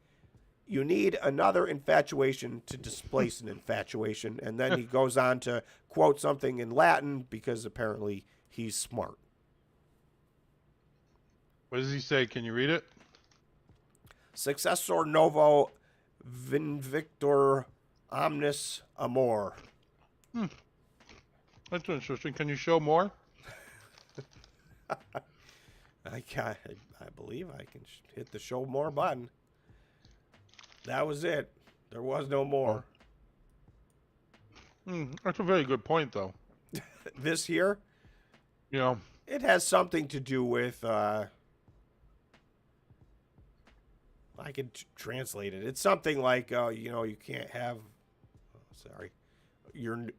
You need another infatuation to displace an infatuation. And then he goes on to quote something in Latin because apparently he's smart. What does he say? Can you read it? Successor novo vinvictor omnis amor. That's interesting. Can you show more? I believe I can hit the show more button. That was it. There was no more. That's a very good point, though. This here? It has something to do with... I can translate it. It's something like, you can't have... you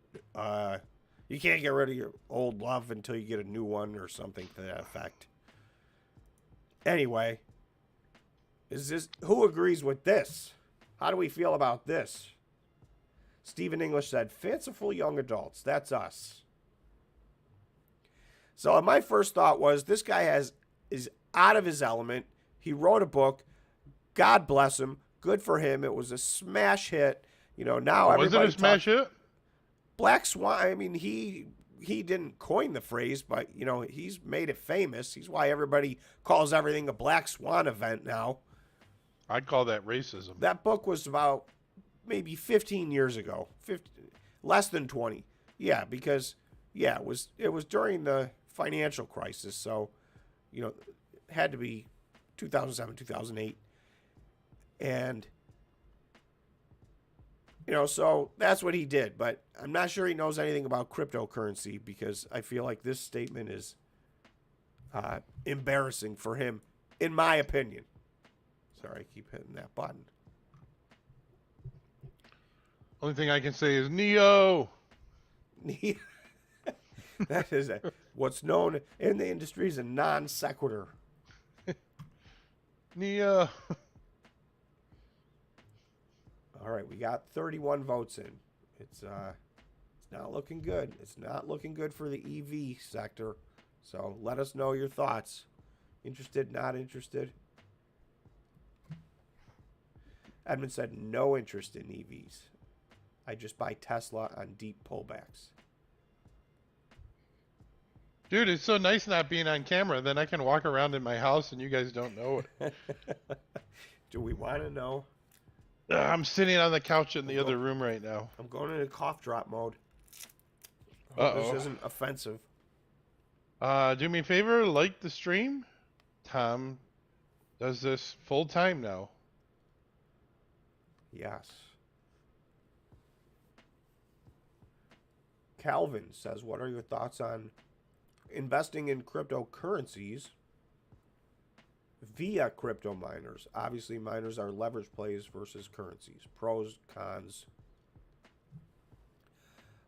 can't get rid of your old love until you get a new one or something to that effect. Anyway, who agrees with this? How do we feel about this? Stephen English said, fanciful young adults. That's us. So my first thought was, this guy is out of his element. He wrote a book. God bless him. Good for him. It was a smash hit. Now everybody... Was it a smash hit? Black Swan, I mean, he didn't coin the phrase, but, he's made it famous. He's why everybody calls everything a Black Swan event now. I'd call that racism. That book was about maybe 15 years ago. Less than 20. Yeah, because, it was during the financial crisis. So, it had to be 2007, 2008. And, so that's what he did. But I'm not sure he knows anything about cryptocurrency, because I feel like this statement is embarrassing for him, in my opinion. Sorry, I keep hitting that button. Only thing I can say is Neo. That is what's known in the industry as a non sequitur. Neo. All right, we got 31 votes in. It's not looking good. It's not looking good for the EV sector. So let us know your thoughts. Interested, not interested? Edmund said, no interest in EVs. I just buy Tesla on deep pullbacks. Dude, it's so nice not being on camera. Then I can walk around in my house and you guys don't know it. Do we want to know? I'm sitting on the couch in the other room right now. I'm going into cough drop mode. Uh-oh. This isn't offensive. Do me a favor, like the stream. Tom does this full time now. Yes. Calvin says, what are your thoughts on investing in cryptocurrencies via crypto miners? Obviously, miners are leverage plays versus currencies. Pros, cons.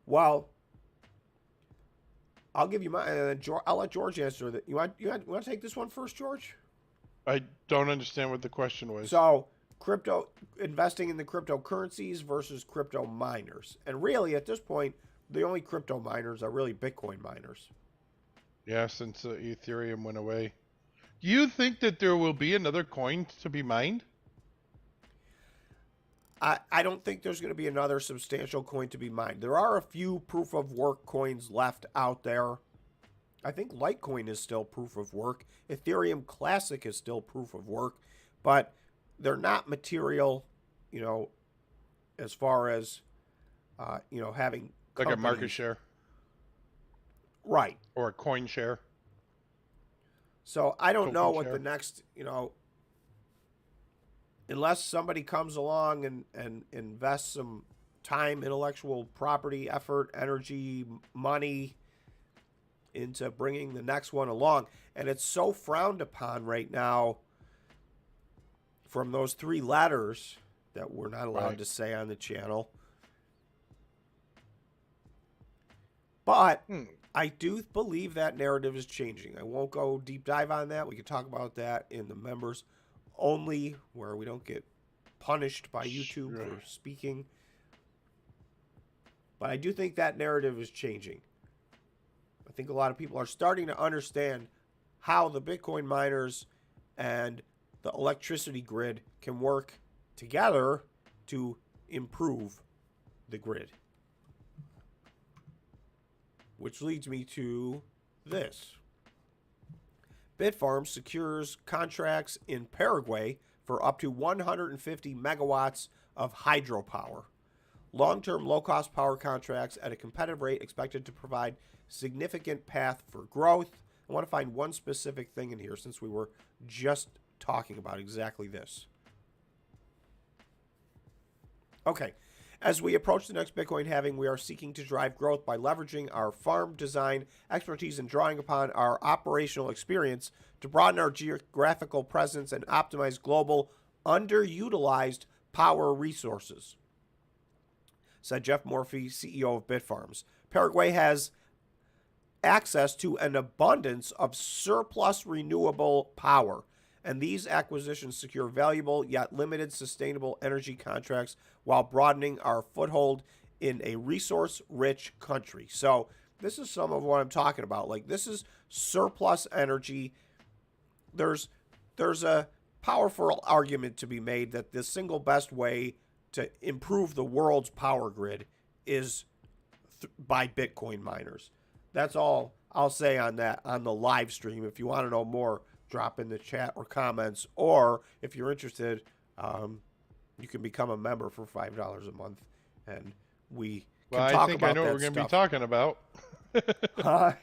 Well, I'll give you my. I'll let George answer that. You want to take this one first, George? I don't understand what the question was. So, investing in the cryptocurrencies versus crypto miners, and really at this point, the only crypto miners are really Bitcoin miners. Yeah, since Ethereum went away. Do you think that there will be another coin to be mined? I don't think there's going to be another substantial coin to be mined. There are a few proof of work coins left out there. I think Litecoin is still proof of work. Ethereum Classic is still proof of work, but they're not material, as far as, having Like a market companies. share? Right. Or a coin share? So I don't know Token what share. the next, unless somebody comes along and invests some time, intellectual property, effort, energy, money into bringing the next one along. And it's so frowned upon right now from those three letters that we're not allowed to say on the channel. But I do believe that narrative is changing. I won't go deep dive on that. We can talk about that in the members only, where we don't get punished by YouTube for speaking. But I do think that narrative is changing. I think a lot of people are starting to understand how the Bitcoin miners and the electricity grid can work together to improve the grid. Which leads me to this. Bitfarms secures contracts in Paraguay for up to 150 megawatts of hydropower. Long-term low-cost power contracts at a competitive rate expected to provide significant path for growth. I want to find one specific thing in here since we were just talking about exactly this. Okay. As we approach the next Bitcoin halving, we are seeking to drive growth by leveraging our farm design expertise and drawing upon our operational experience to broaden our geographical presence and optimize global underutilized power resources, said Jeff Morphy, CEO of Bitfarms. Paraguay has access to an abundance of surplus renewable power, and these acquisitions secure valuable yet limited sustainable energy contracts while broadening our foothold in a resource-rich country. So this is some of what I'm talking about. Like, this is surplus energy. There's a powerful argument to be made that the single best way to improve the world's power grid is by Bitcoin miners. That's all I'll say on that on the live stream. If you want to know more, drop in the chat or comments, or if you're interested, you can become a member for $5 a month, and we can talk about that stuff. I think I know what we're going to be talking about. I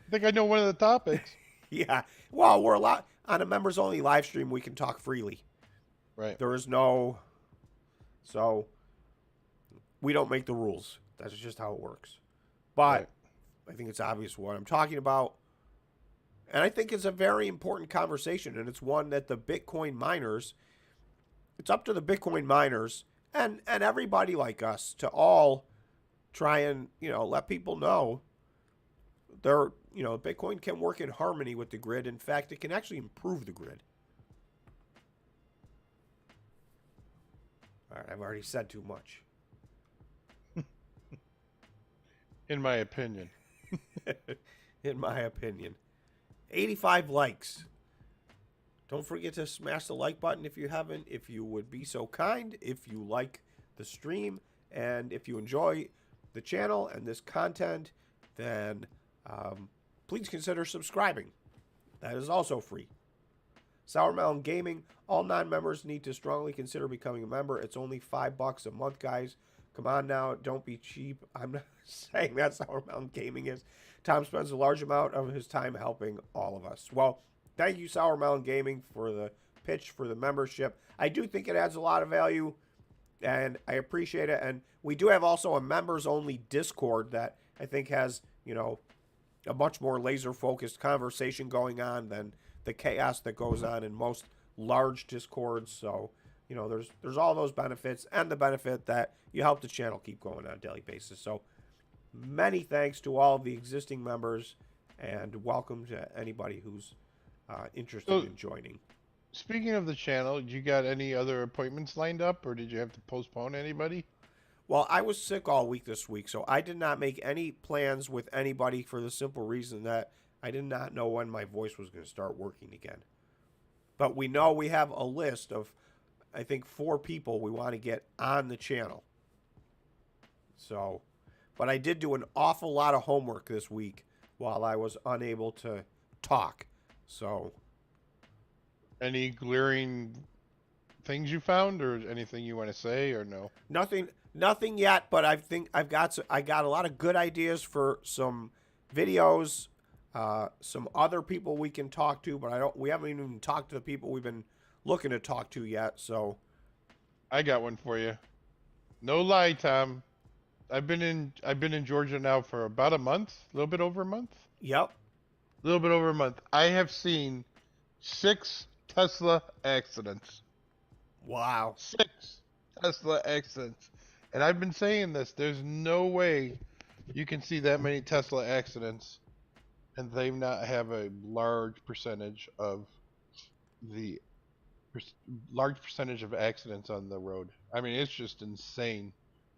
think I know one of the topics. Yeah. Well, we're allowed on a members-only live stream. We can talk freely. Right. There is no, so we don't make the rules. That's just how it works. But I think it's obvious what I'm talking about. And I think it's a very important conversation, and it's one that the Bitcoin miners, it's up to the Bitcoin miners and everybody like us to all try and, let people know Bitcoin can work in harmony with the grid. In fact, it can actually improve the grid. All right, I've already said too much. In my opinion. In my opinion. 85 likes. Don't forget to smash the like button if you haven't, if you would be so kind, if you like the stream, and if you enjoy the channel and this content, then please consider subscribing. That is also free. Sour Melon Gaming, all non-members need to strongly consider becoming a member. It's only $5 a month, guys. Come on now, don't be cheap. I'm not saying that Sour Melon Gaming is. Tom spends a large amount of his time helping all of us. Well, thank you, Sour Melon Gaming, for the pitch for the membership. I do think it adds a lot of value, and I appreciate it. And we do have also a members-only Discord that I think has, you know, a much more laser-focused conversation going on than the chaos that goes on in most large Discords. So, you know, there's all those benefits, and the benefit that you help the channel keep going on a daily basis. So many thanks to all of the existing members, and welcome to anybody who's interested in joining. Speaking of the channel, you got any other appointments lined up, or did you have to postpone anybody? Well, I was sick all week this week, so I did not make any plans with anybody for the simple reason that I did not know when my voice was going to start working again. But we know we have a list of, I think, 4 people we want to get on the channel. So, but I did do an awful lot of homework this week while I was unable to talk. So, Any glaring things you found, or anything you want to say, or no? nothing yet. But I think I got a lot of good ideas for some videos, some other people we can talk to. But we haven't even talked to the people we've been looking to talk to yet. So, I got one for you. No lie, Tom. I've been in Georgia now for about a month, a little bit over a month. Yep. A little bit over a month. I have seen 6 Tesla accidents. Wow. 6 Tesla accidents. And I've been saying this, there's no way you can see that many Tesla accidents and they not have a large percentage of accidents on the road. I mean, it's just insane.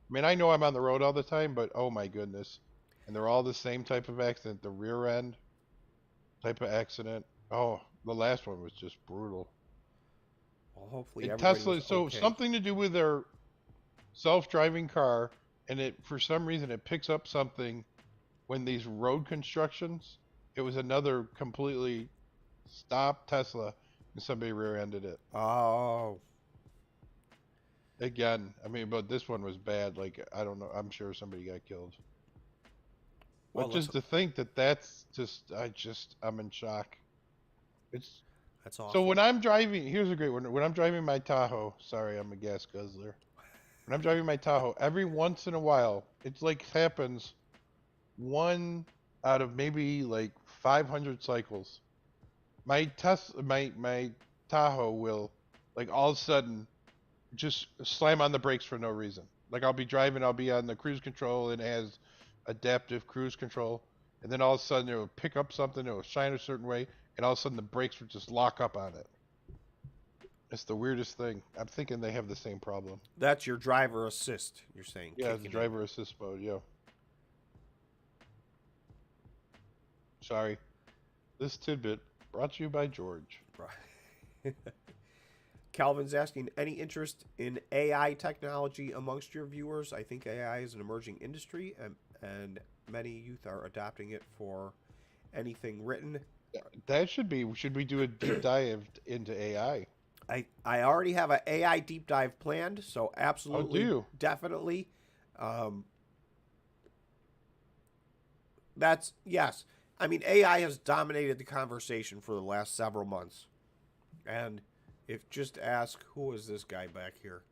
I mean, I know I'm on the road all the time, but oh my goodness. And they're all the same type of accident, the rear end type of accident. Oh, the last one was just brutal. Well, hopefully And everybody Tesla, was so okay. something to do with their self-driving car, and it, for some reason, it picks up something when these road constructions. It was another completely stopped Tesla, and somebody rear-ended it. Oh. Again, I mean, but this one was bad. Like, I don't know. I'm sure somebody got killed. Well, But just to think that that's just, I'm in shock. that's awful. So when I'm driving, here's a great one. When I'm driving my Tahoe, sorry, I'm a gas guzzler. When I'm driving my Tahoe, every once in a while, it's like happens 1 out of maybe like 500 cycles. My Tahoe will, like, all of a sudden just slam on the brakes for no reason. Like, I'll be driving, I'll be on the cruise control, and it has adaptive cruise control, and then all of a sudden it will pick up something, it will shine a certain way, and all of a sudden the brakes would just lock up on it. It's the weirdest thing. I'm thinking they have the same problem. That's your driver assist, you're saying. Yeah, the driver assist mode, yeah. Sorry. This tidbit brought to you by George. Calvin's asking, any interest in AI technology amongst your viewers? I think AI is an emerging industry, and many youth are adopting it for anything written. That should we do a deep dive into AI? I already have an AI deep dive planned, so absolutely, do you? definitely. That's, yes. I mean, AI has dominated the conversation for the last several months. And if just ask, who is this guy back here?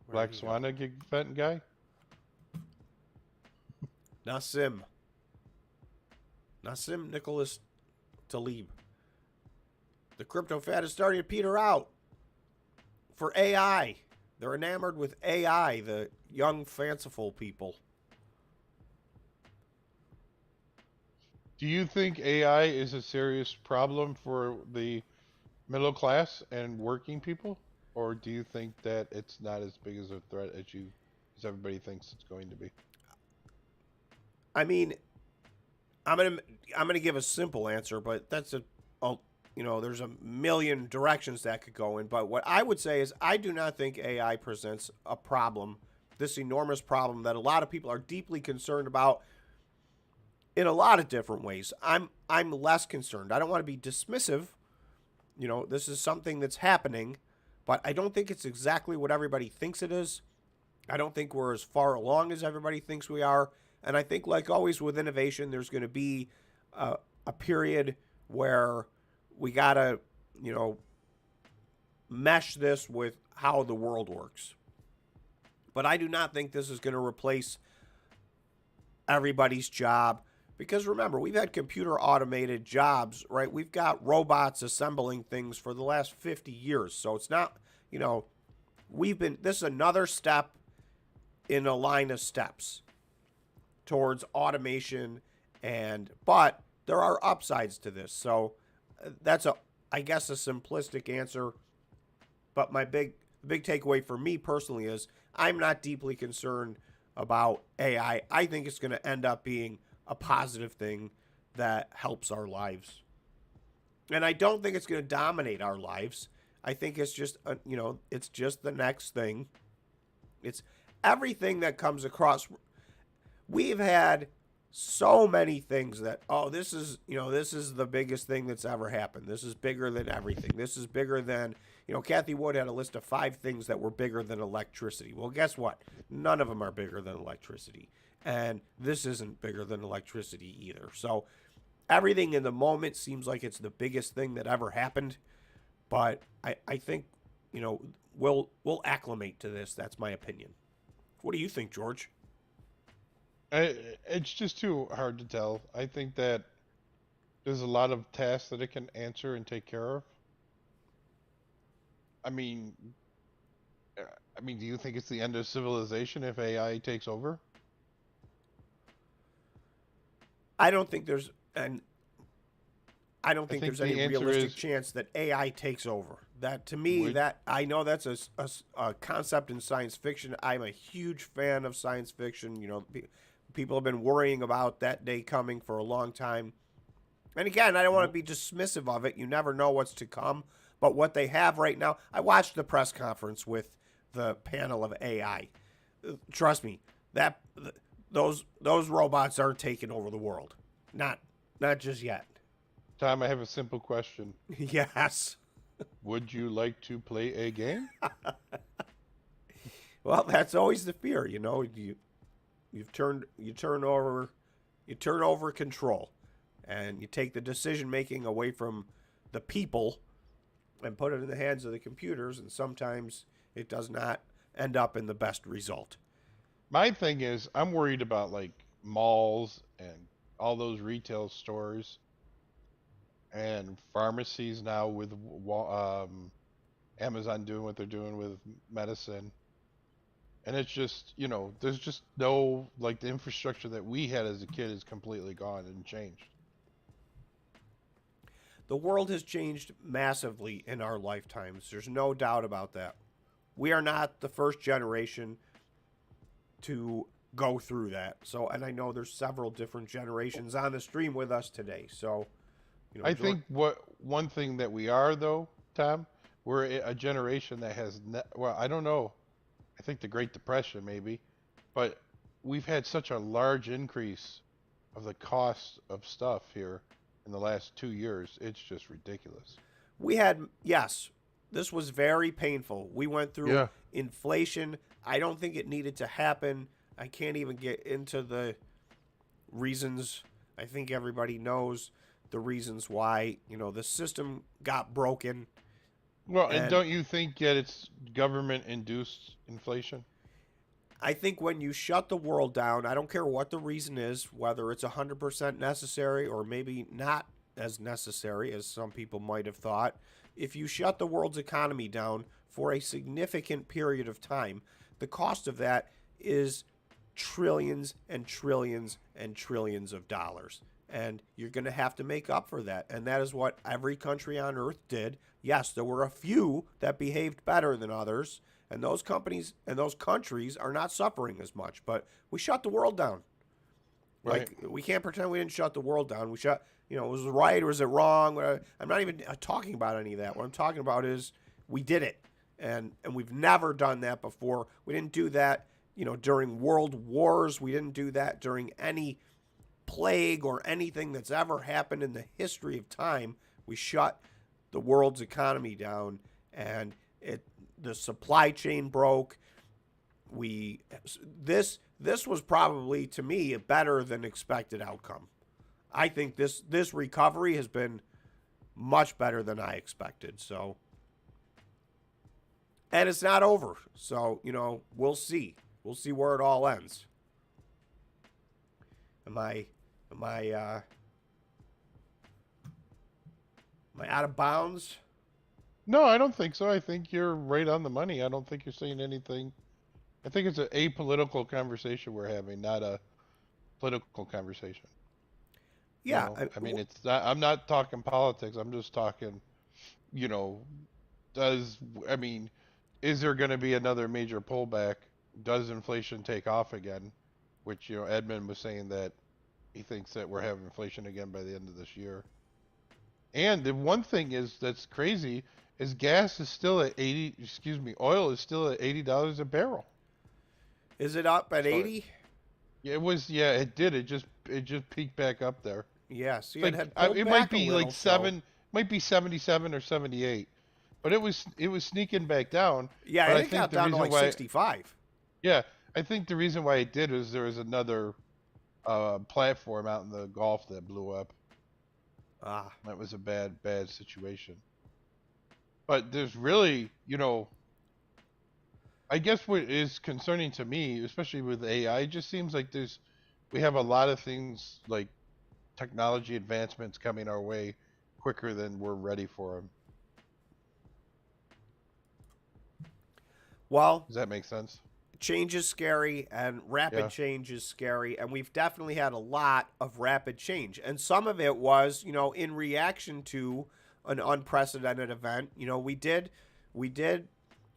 Black Swan gig event guy? Nassim Nicholas Talib. The crypto fad is starting to peter out for AI. They're enamored with AI, the young, fanciful people. Do you think AI is a serious problem for the middle class and working people? Or do you think that it's not as big as a threat as everybody thinks it's going to be? I mean, I'm gonna give a simple answer, but that's a there's a million directions that could go in. But what I would say is I do not think AI presents a problem, this enormous problem that a lot of people are deeply concerned about in a lot of different ways. I'm less concerned. I don't want to be dismissive. This is something that's happening, but I don't think it's exactly what everybody thinks it is. I don't think we're as far along as everybody thinks we are. And I think, like always with innovation, there's going to be a period where we got to, mesh this with how the world works. But I do not think this is going to replace everybody's job. Because remember, we've had computer automated jobs, right? We've got robots assembling things for the last 50 years. So it's not, this is another step in a line of steps towards automation, but there are upsides to this. So that's I guess a simplistic answer, but my big takeaway for me personally is I'm not deeply concerned about AI. I think it's going to end up being a positive thing that helps our lives. And I don't think it's going to dominate our lives. I think it's just, it's just the next thing. It's everything that comes across. We've had so many things that, this is the biggest thing that's ever happened. This is bigger than everything. This is bigger than, Kathy Wood had a list of 5 things that were bigger than electricity. Well, guess what? None of them are bigger than electricity. And this isn't bigger than electricity either. So everything in the moment seems like it's the biggest thing that ever happened. But I think, we'll acclimate to this. That's my opinion. What do you think, George? It's just too hard to tell. I think that there's a lot of tasks that it can answer and take care of. I mean, do you think it's the end of civilization if AI takes over? I don't think there's any realistic chance that AI takes over. That to me, I know that's a concept in science fiction. I'm a huge fan of science fiction. People have been worrying about that day coming for a long time. And again, I don't want to be dismissive of it. You never know what's to come. But what they have right now, I watched the press conference with the panel of AI. Trust me, those robots aren't taking over the world. Not just yet. Tom, I have a simple question. Yes. Would you like to play a game? Well, that's always the fear, you turn over control, and you take the decision making away from the people and put it in the hands of the computers, and sometimes it does not end up in the best result. My thing is, I'm worried about like malls and all those retail stores and pharmacies now with Amazon doing what they're doing with medicine. And it's just, there's just no, like, the infrastructure that we had as a kid is completely gone and changed. The world has changed massively in our lifetimes. There's no doubt about that. We are not the first generation to go through that. So, and I know there's several different generations on the stream with us today. So, I think one thing that we are, though, Tom, we're a generation that has, I don't know. I think the Great Depression maybe, but we've had such a large increase of the cost of stuff here in the last 2 years. It's just ridiculous. Yes, this was very painful. We went through inflation. I don't think it needed to happen. I can't even get into the reasons. I think everybody knows the reasons why, the system got broken. Well, and don't you think that it's government-induced inflation? I think when you shut the world down, I don't care what the reason is, whether it's 100% necessary or maybe not as necessary as some people might have thought. If you shut the world's economy down for a significant period of time, the cost of that is trillions and trillions and trillions of dollars. And you're going to have to make up for that. And that is what every country on earth did. Yes, there were a few that behaved better than others. And those companies and those countries are not suffering as much. But we shut the world down. Right. Like, we can't pretend we didn't shut the world down. We shut, was it right or was it wrong? I'm not even talking about any of that. What I'm talking about is we did it. And we've never done that before. We didn't do that, during world wars. We didn't do that during any plague or anything that's ever happened in the history of time. We shut the world's economy down, and the supply chain broke. This was probably, to me, a better than expected outcome. I think this recovery has been much better than I expected. So, and it's not over. So, we'll see. We'll see where it all ends. Am I out of bounds? No, I don't think so. I think you're right on the money. I don't think you're saying anything. I think it's an apolitical conversation we're having, not a political conversation. Yeah. I mean, it's not, I'm not talking politics. I'm just talking, is there going to be another major pullback? Does inflation take off again? Which, Edmund was saying that he thinks that we're having inflation again by the end of this year. And the one thing that's crazy is gas is still at oil is still at $80 a barrel. Is it up at 80? Yeah, it did. It just peaked back up there. Yeah, see, Like, it might be like might be 77 or 78. But it was sneaking back down. Yeah, but I think it got down to like 65. Yeah, I think the reason why it did was there was another platform out in the Gulf that blew up. That was a bad situation. But there's really, I guess what is concerning to me, especially with AI, it just seems like we have a lot of things like technology advancements coming our way quicker than we're ready for them. Well, does that make sense? Change is scary, and rapid change is scary, and we've definitely had a lot of rapid change. And some of it was, in reaction to an unprecedented event. We did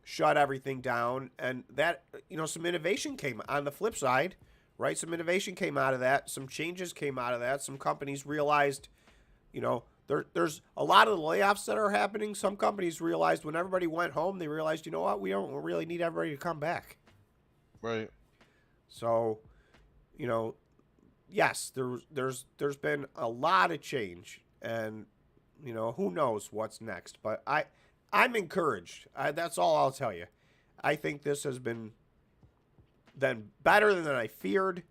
shut everything down, and that, some innovation came on the flip side, right? Some innovation came out of that. Some changes came out of that. Some companies realized, there's a lot of the layoffs that are happening. Some companies realized when everybody went home, they realized, what, we don't really need everybody to come back. Right. So, yes, there's been a lot of change, and who knows what's next. But I'm encouraged. That's all I'll tell you. I think this has been better than I feared.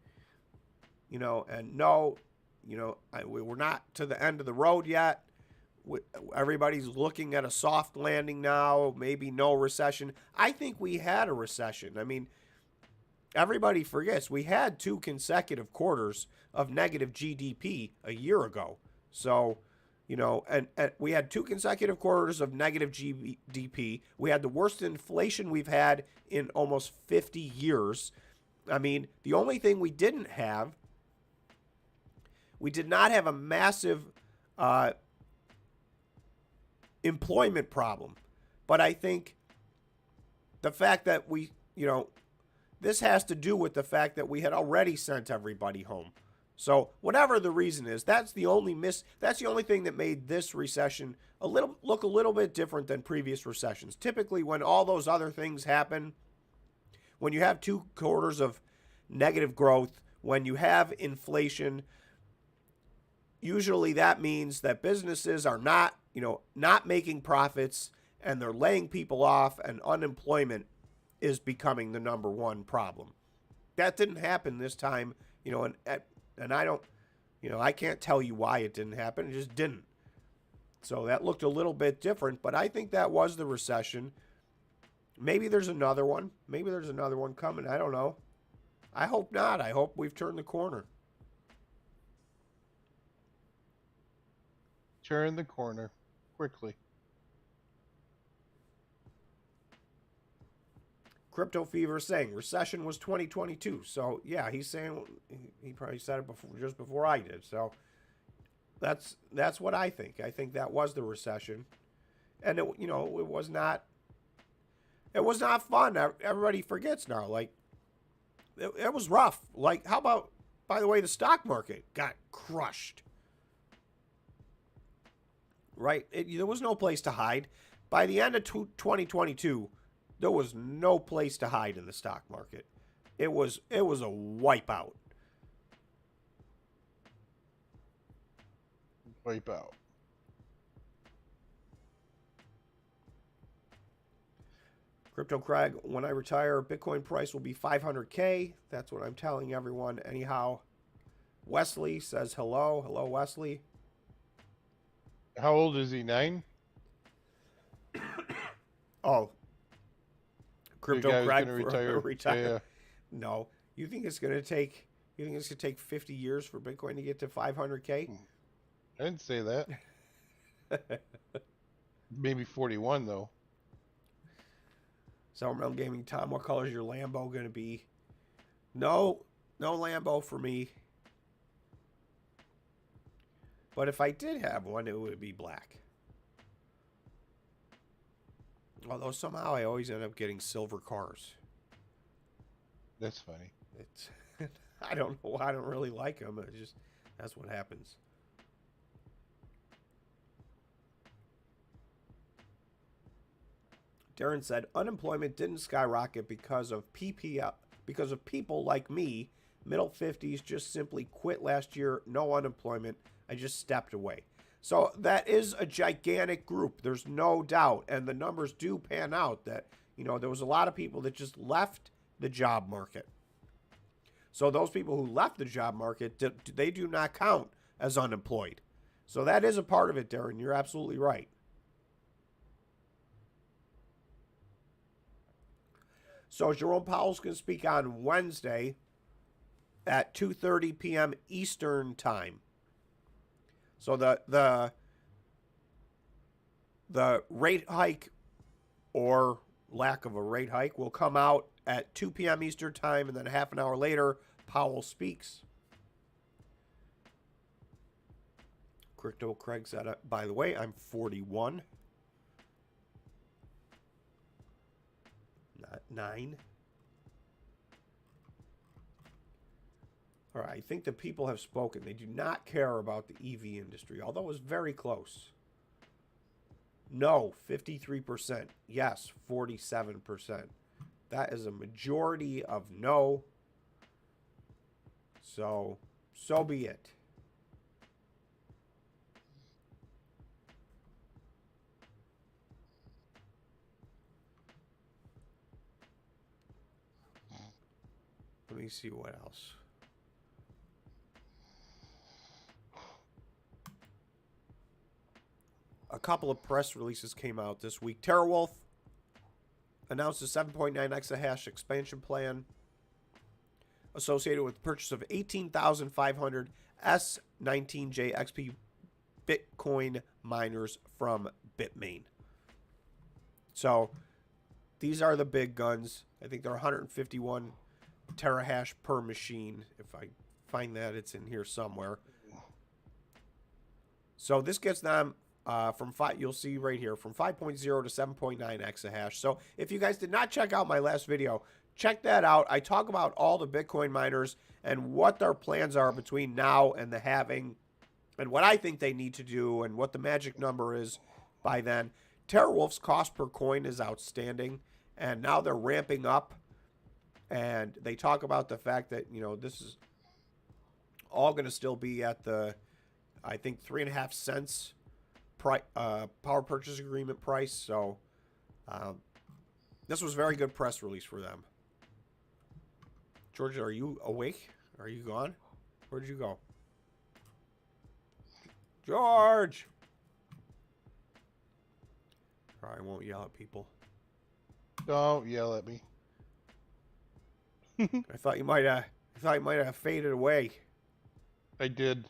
And no, we're not to the end of the road yet. Everybody's looking at a soft landing now. Maybe no recession. I think we had a recession. I mean, everybody forgets we had 2 consecutive quarters of negative GDP a year ago. So, and we had 2 consecutive quarters of negative GDP. We had the worst inflation we've had in almost 50 years. I mean, the only thing we did not have a massive employment problem. But I think the fact that this has to do with the fact that we had already sent everybody home. So whatever the reason is, that's the only thing that made this recession look a little bit different than previous recessions. Typically, when all those other things happen, when you have 2 quarters of negative growth, when you have inflation, usually that means that businesses are not making profits, and they're laying people off, and unemployment is becoming the number one problem. That didn't happen this time, and I don't, I can't tell you why it didn't happen. It just didn't. So that looked a little bit different, but I think that was the recession. Maybe there's another one. Maybe there's another one coming. I don't know. I hope not. I hope we've turned the corner. Turn the corner quickly. Crypto Fever saying recession was 2022. So yeah, he's saying he probably said it just before I did. So that's what I think. I think that was the recession, and it was not fun. Everybody forgets now. Like it was rough. Like how about by the way, the stock market got crushed. Right? There was no place to hide. By the end of 2022, there was no place to hide in the stock market. It was a wipeout. Wipe out. Crypto Craig, when I retire, Bitcoin price will be 500K. That's what I'm telling everyone. Anyhow, Wesley says hello. Hello, Wesley. How old is he? 9? Oh. Crypto Craig gonna retire. Yeah. No. You think it's going to take 50 years for Bitcoin to get to 500K? I didn't say that. Maybe 41 though. Summermelon Gaming, Tom, what color is your Lambo going to be? No Lambo for me. But if I did have one, it would be black. Although somehow I always end up getting silver cars. That's funny. It's I don't know. I don't really like them. It's just that's what happens. Darren said unemployment didn't skyrocket because of PPL, because of people like me, middle 50s, just simply quit last year. No unemployment. I just stepped away. So that is a gigantic group. There's no doubt. And the numbers do pan out that, there was a lot of people that just left the job market. So those people who left the job market, they do not count as unemployed. So that is a part of it, Darren. You're absolutely right. So Jerome Powell's going to speak on Wednesday at 2:30 p.m. Eastern Time. So the rate hike or lack of a rate hike will come out at 2 p.m. Eastern Time, and then half an hour later, Powell speaks. Crypto Craig said, by the way, I'm 41. Not 9. All right, I think the people have spoken. They do not care about the EV industry, although it was very close. No, 53%. Yes, 47%. That is a majority of no. So be it. Let me see what else. A couple of press releases came out this week. TeraWulf announced a 7.9 exahash expansion plan associated with the purchase of 18,500 S19J XP Bitcoin miners from Bitmain. So these are the big guns. I think they're 151 terahash per machine. If I find that, it's in here somewhere. So this gets them you'll see right here, from 5.0 to 7.9 exahash. So if you guys did not check out my last video, check that out. I talk about all the Bitcoin miners and what their plans are between now and the halving, and what I think they need to do, and what the magic number is by then. TeraWulf's cost per coin is outstanding, and now they're ramping up. And they talk about the fact that, this is all going to still be at the, I think, 3.5 cents power purchase agreement price. So this was a very good press release for them. George, are you awake? Are you gone? Where'd you go? George! I won't yell at people. Don't yell at me. I thought you might have faded away. I did.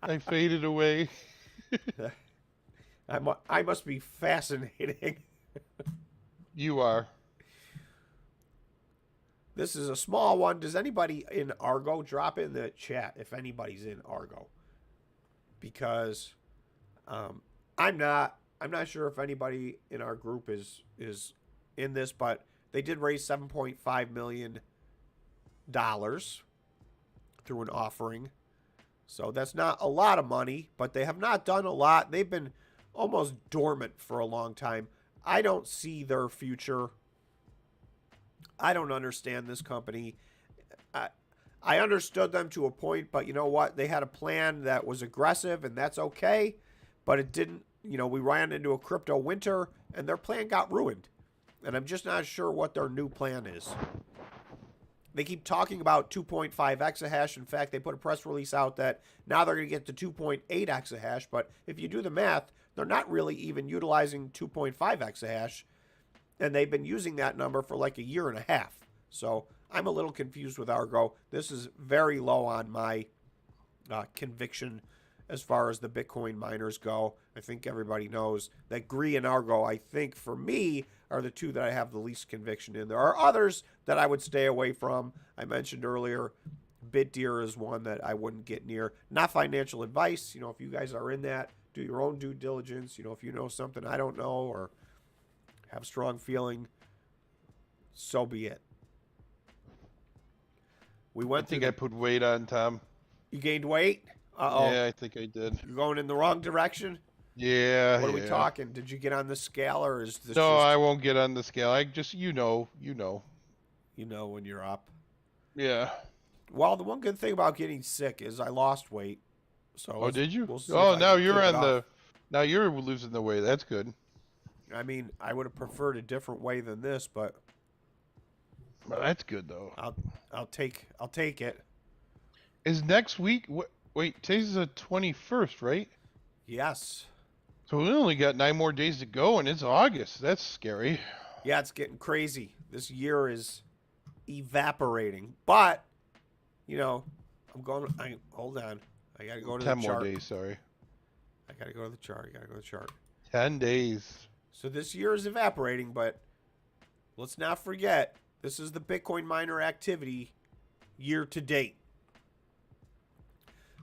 I faded away. I must be fascinating. You are. This is a small one. Does anybody in Argo? Drop in the chat if anybody's in Argo. Because I'm not sure if anybody in our group is in this, but they did raise $7.5 million through an offering. So that's not a lot of money, but they have not done a lot. They've been almost dormant for a long time. I don't see their future. I don't understand this company. I understood them to a point, but you know what? They had a plan that was aggressive, and that's okay. But it didn't, we ran into a crypto winter, and their plan got ruined. And I'm just not sure what their new plan is. They keep talking about 2.5 exahash. In fact, they put a press release out that now they're going to get to 2.8 exahash. But if you do the math, they're not really even utilizing 2.5 exahash. And they've been using that number for like a year and a half. So I'm a little confused with Argo. This is very low on my conviction as far as the Bitcoin miners go. I think everybody knows that Gree and Argo, I think, for me, are the two that I have the least conviction in. There are others that I would stay away from. I mentioned earlier, BitDeer is one that I wouldn't get near. Not financial advice. If you guys are in that, do your own due diligence. If you know something I don't know or have a strong feeling, so be it. I think I put weight on, Tom. You gained weight? Uh-oh. Yeah, I think I did. You're going in the wrong direction? Yeah. What are we talking? Did you get on the scale, or is this No, just... I won't get on the scale. I just, you know. You know when you're up. Yeah. Well, the one good thing about getting sick is I lost weight. So did you? We'll now you're on the... Now you're losing the weight. That's good. I mean, I would have preferred a different way than this, but... Well, that's good, though. I'll take it. Is next week... Wait, today's the 21st, right? Yes. So we only got 9 more days to go, and it's August. That's scary. Yeah, it's getting crazy. This year is evaporating. But, I'm going... hold on. I got to go to the chart. 10 more days, sorry. I got to go to the chart. 10 days. So this year is evaporating, but let's not forget, this is the Bitcoin miner activity year to date.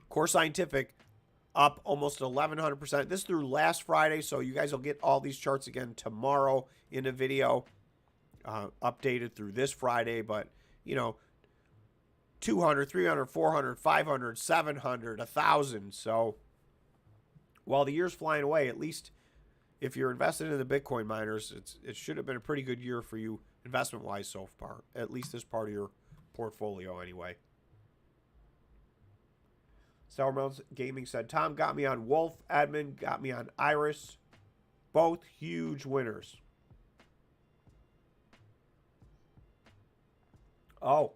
Core Scientific up almost 1,100%. This is through last Friday, so you guys will get all these charts again tomorrow in a video updated through this Friday. But, 200, 300, 400, 500, 700, 1,000. So while the year's flying away, at least if you're invested in the Bitcoin miners, it should have been a pretty good year for you investment-wise so far, at least this part of your portfolio anyway. Sour Mounts Gaming said, Tom got me on WULF, Admin got me on Iris. Both huge winners. Oh,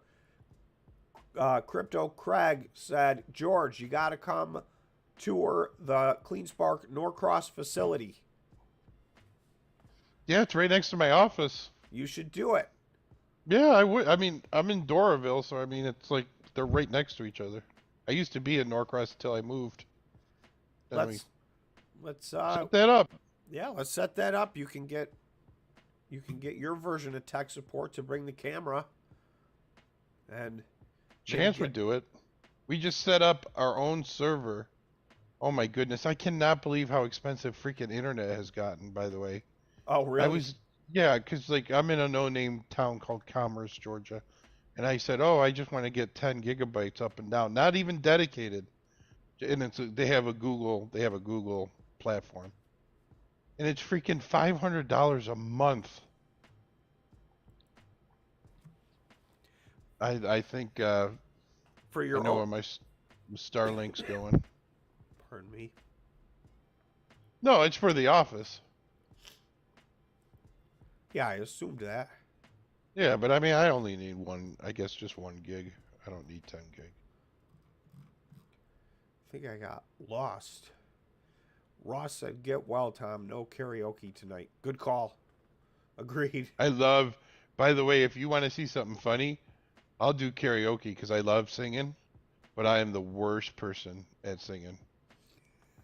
Crypto Craig said, George, you got to come tour the CleanSpark Norcross facility. Yeah, it's right next to my office. You should do it. Yeah, I would. I mean, I'm in Doraville, so I mean, it's like they're right next to each other. I used to be in Norcross until I moved. Let's set that up. Yeah, let's set that up. You can get your version of tech support to bring the camera. And Chance would do it. We just set up our own server. Oh my goodness, I cannot believe how expensive freaking internet has gotten, by the way. Oh, really? Yeah, because like I'm in a no-name town called Commerce, Georgia. And I said, oh, I just want to get 10 gigabytes up and down, not even dedicated. And they have a Google platform. And it's freaking $500 a month. I think for your I know where my Starlink's going. Pardon me. No, it's for the office. Yeah, I assumed that. Yeah, but I mean, I only need just 1 gig. I don't need 10 gig. I think I got lost. Ross said, get well, Tom. No karaoke tonight. Good call. Agreed. By the way, if you want to see something funny, I'll do karaoke because I love singing, but I am the worst person at singing.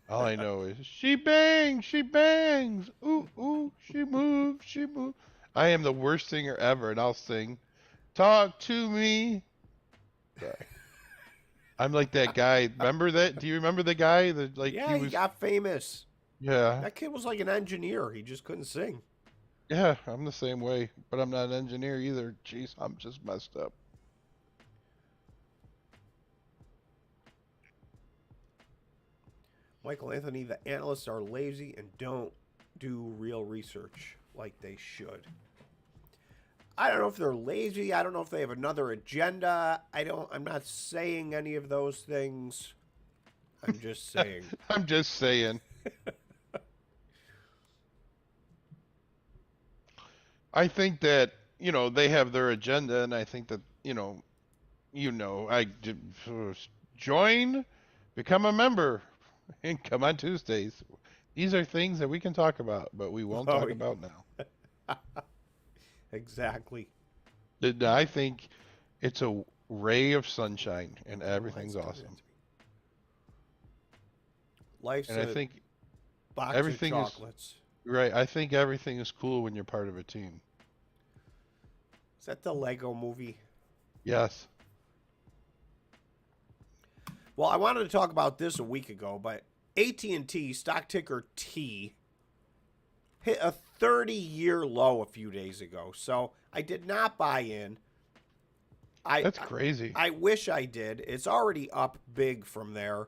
All I know is, she bangs, ooh, ooh, she moves, she moves. I am the worst singer ever, and I'll sing, talk to me. Sorry. I'm like that guy. Remember that? Do you remember the guy that he got famous. Yeah. That kid was like an engineer. He just couldn't sing. Yeah, I'm the same way, but I'm not an engineer either. Jeez, I'm just messed up. Michael Anthony, the analysts are lazy and don't do real research like they should. I don't know if they're lazy. I don't know if they have another agenda. I'm not saying any of those things. I'm just saying. I'm just saying. I think that, they have their agenda, and I think that, join, become a member, and come on Tuesdays. These are things that we can talk about, but we won't talk about now. Exactly. I think it's a ray of sunshine, and everything's awesome. Life's and I think box everything of chocolates. Right. I think everything is cool when you're part of a team. Is that the Lego movie? Yes. Well, I wanted to talk about this a week ago, but AT&T, stock ticker T, hit a 30-year low a few days ago. So I did not buy in. That's crazy. I wish I did. It's already up big from there.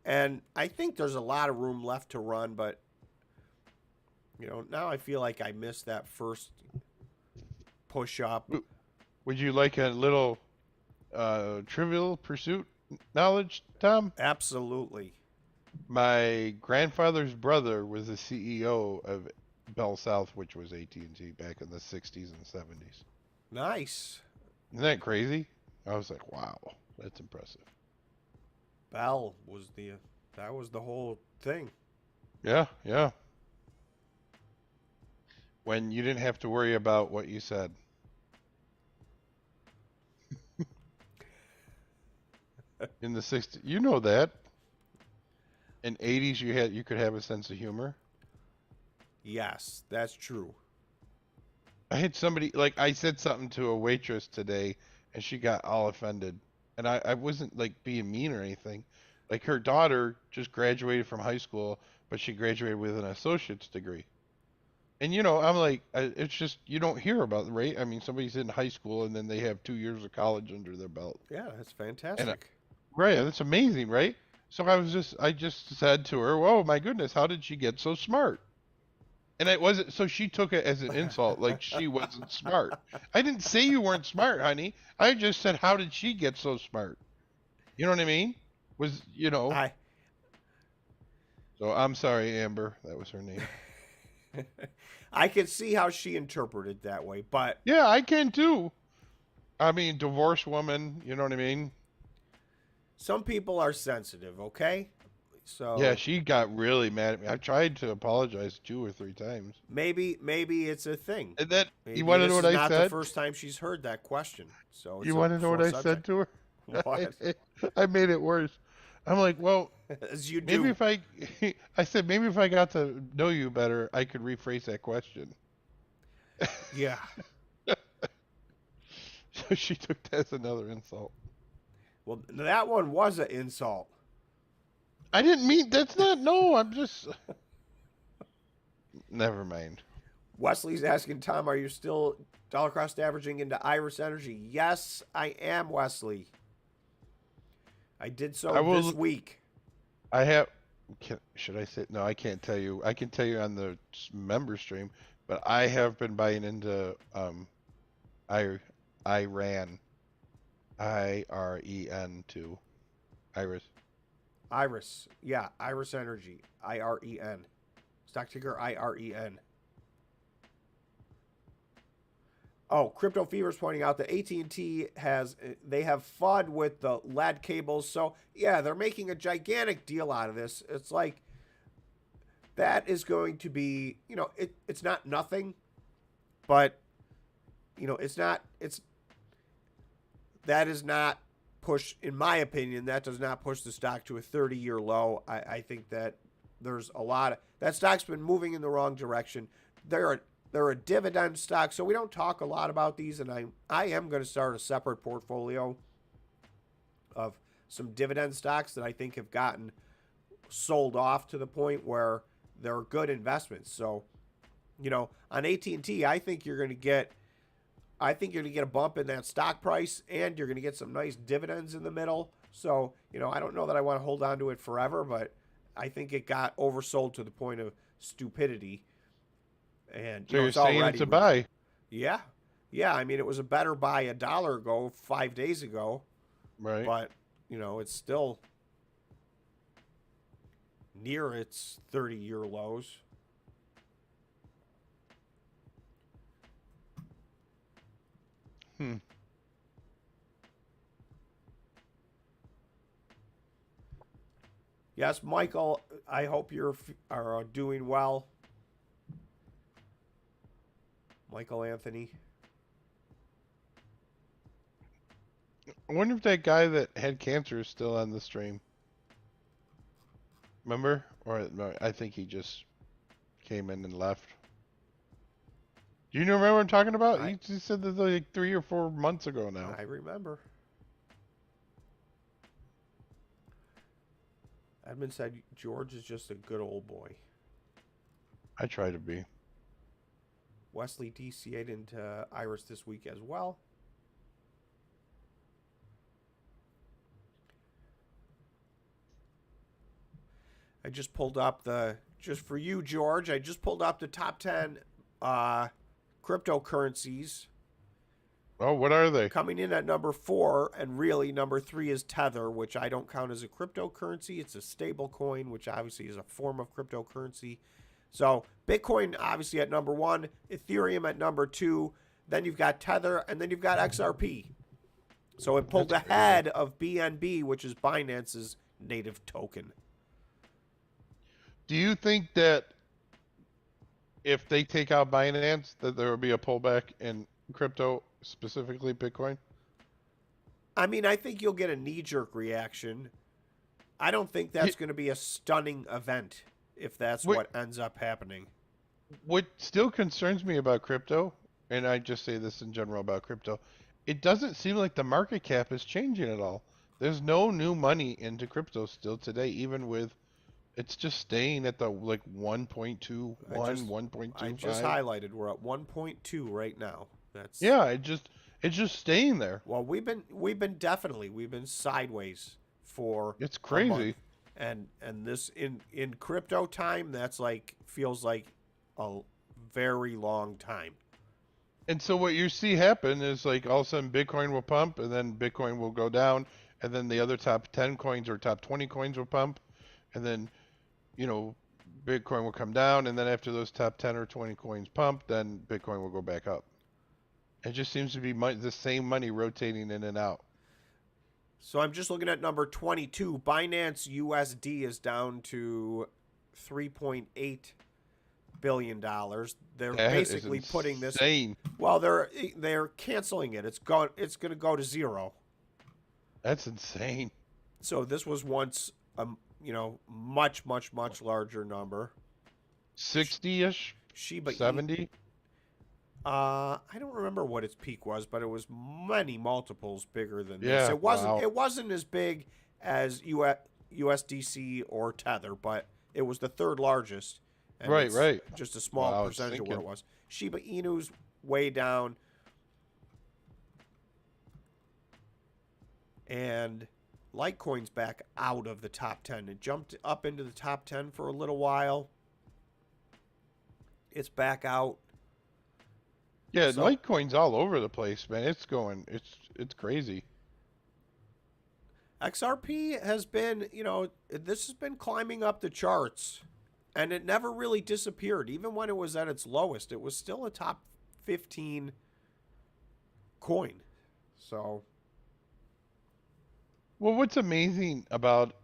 And I think there's a lot of room left to run, but, now I feel like I missed that first push up. Would you like a little Trivial Pursuit knowledge, Tom? Absolutely. My grandfather's brother was the CEO of Bell South, which was AT&T back in the 60s and 70s. Nice. Isn't that crazy? I was like, wow, that's impressive. Bell was that was the whole thing. Yeah, yeah. When you didn't have to worry about what you said. In the 60s, you know that. In 80s, you could have a sense of humor. Yes, that's true. I had somebody, I said something to a waitress today, and she got all offended. And I wasn't, being mean or anything. Her daughter just graduated from high school, but she graduated with an associate's degree. And, I'm like, it's just, you don't hear about it, right? I mean, somebody's in high school, and then they have 2 years of college under their belt. Yeah, that's fantastic. Right, that's amazing, right? So I just said to her, "Whoa, my goodness, how did she get so smart?" And it wasn't, so she took it as an insult, like she wasn't smart. I didn't say you weren't smart, honey. I just said, how did she get so smart? You know what I mean? So I'm sorry, Amber. That was her name. I can see how she interpreted it that way, but... Yeah, I can too. I mean, divorced woman, you know what I mean? Some people are sensitive, okay? So yeah, she got really mad at me. I tried to apologize 2 or 3 times. Maybe it's a thing. And then maybe you want to know what I said? Not the first time she's heard that question. So you want to know what I said to her? What? I made it worse. I'm like, well, as you do. Maybe I said maybe if I got to know you better, I could rephrase that question. Yeah. So she took that as another insult. Well, that one was an insult. I didn't mean, that's not, no, I'm just, never mind. Wesley's asking, Tom, are you still dollar cost averaging into Iris Energy? Yes, I am, Wesley. I did so this week. I have, should I say, no, I can't tell you. I can tell you on the member stream, but I have been buying into IREN. IREN too. Iris. Yeah, Iris Energy. IREN. Stock ticker IREN. Oh, Crypto Fever's pointing out that AT&T have FUD with the lead cables. So, yeah, they're making a gigantic deal out of this. It's like that is going to be, it's not nothing, but, that is not push, in my opinion, that does not push the stock to a 30-year low. I think that there's a lot of, that stock's been moving in the wrong direction. They're a dividend stock, so we don't talk a lot about these, and I am going to start a separate portfolio of some dividend stocks that I think have gotten sold off to the point where they're good investments. So, on AT&T, I think you're going to get a bump in that stock price, and you're going to get some nice dividends in the middle. So, I don't know that I want to hold on to it forever, but I think it got oversold to the point of stupidity. And, So you're it's saying already. it's a buy. Yeah. Yeah. I mean, it was a better buy a dollar ago, 5 days ago. Right. But, it's still near its 30-year lows. Hmm. Yes, Michael, I hope are doing well. Michael Anthony. I wonder if that guy that had cancer is still on the stream. Remember? Or no, I think he just came in and left. Do you remember what I'm talking about? I, He just said this like 3 or 4 months ago now. I remember. Edmund said George is just a good old boy. I try to be. Wesley DCA'd into Iris this week as well. I just pulled up just for you, George, I just pulled up the top 10 cryptocurrencies. Oh, what are they? Coming in at number 4, and really number 3 is Tether, which I don't count as a cryptocurrency. It's a stable coin, which obviously is a form of cryptocurrency. So Bitcoin obviously at number 1, Ethereum at number 2, then you've got Tether, and then you've got XRP. So it pulled ahead of BNB, which is Binance's native token. Do you think that if they take out Binance, that there will be a pullback in crypto, specifically Bitcoin? I mean, I think you'll get a knee-jerk reaction. I don't think that's going to be a stunning event if that's what ends up happening. What still concerns me about crypto, and I just say this in general about crypto, it doesn't seem like the market cap is changing at all. There's no new money into crypto still today, even with it's just staying at the like 1.21, 1.25. I just highlighted we're at 1.2 right now. That's it's just staying there. Well, we've been sideways for It's crazy. a month. And this in crypto time, that's feels like a very long time. And so what you see happen is like all of a sudden Bitcoin will pump, and then Bitcoin will go down, and then the other top 10 coins or top 20 coins will pump, and then Bitcoin will come down, and then after those top 10 or 20 coins pump, then Bitcoin will go back up. It just seems to be the same money rotating in and out. So I'm just looking at number 22. Binance USD is down to $3.8 billion. They're basically putting this. Well, they're canceling it. It's going to go to zero. That's insane. So this was once a much larger number. 60-ish? Shiba 70? I don't remember what its peak was, but it was many multiples bigger than this. Yeah, It wasn't as big as USDC or Tether, but it was the third largest. And right. Just a small percentage of what it was. Shiba Inu's way down. And Litecoin's back out of the top 10. It jumped up into the top 10 for a little while. It's back out. Yeah, Litecoin's all over the place, man. It's crazy. XRP has been, this has been climbing up the charts, and it never really disappeared. Even when it was at its lowest, it was still a top 15 coin. So, well, what's amazing about,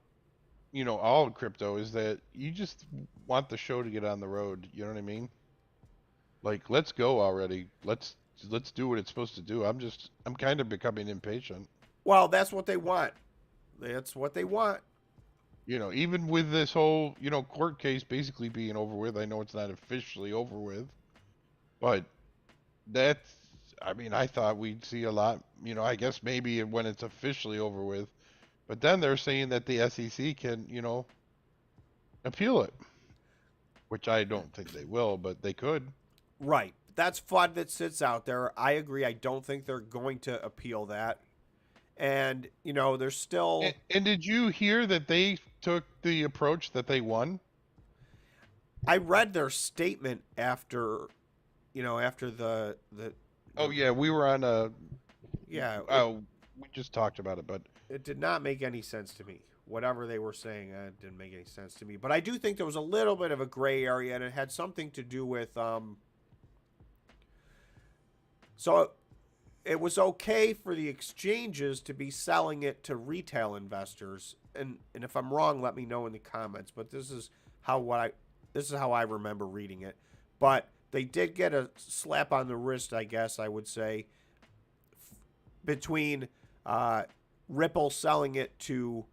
all of crypto is that you just want the show to get on the road. You know what I mean? Like, let's go already. Let's do what it's supposed to do. I'm kind of becoming impatient. Well, that's what they want. That's what they want. Even with this whole, court case basically being over with, I know it's not officially over with, but I thought we'd see a lot, I guess maybe when it's officially over with, but then they're saying that the SEC can, appeal it, which I don't think they will, but they could. Right. That's FUD that sits out there. I agree. I don't think they're going to appeal that. And, there's still... And did you hear that they took the approach that they won? I read their statement after, after Oh yeah, we were on a. yeah, Oh, we just talked about it, but it did not make any sense to me. Whatever they were saying, didn't make any sense to me. But I do think there was a little bit of a gray area, and it had something to do with. So it was okay for the exchanges to be selling it to retail investors, and if I'm wrong, let me know in the comments. But this is how I remember reading it. But they did get a slap on the wrist, I guess I would say, between Ripple selling it to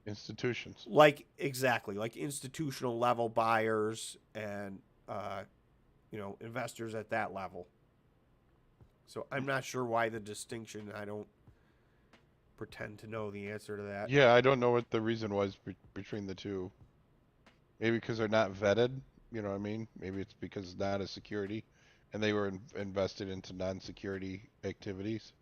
institutions. like institutional level buyers and investors at that level. So I'm not sure why the distinction. I don't pretend to know the answer to that. Yeah, I don't know what the reason was between the two. Maybe because they're not vetted, you know what I mean? Maybe it's because it's not a security and they were invested into non-security activities.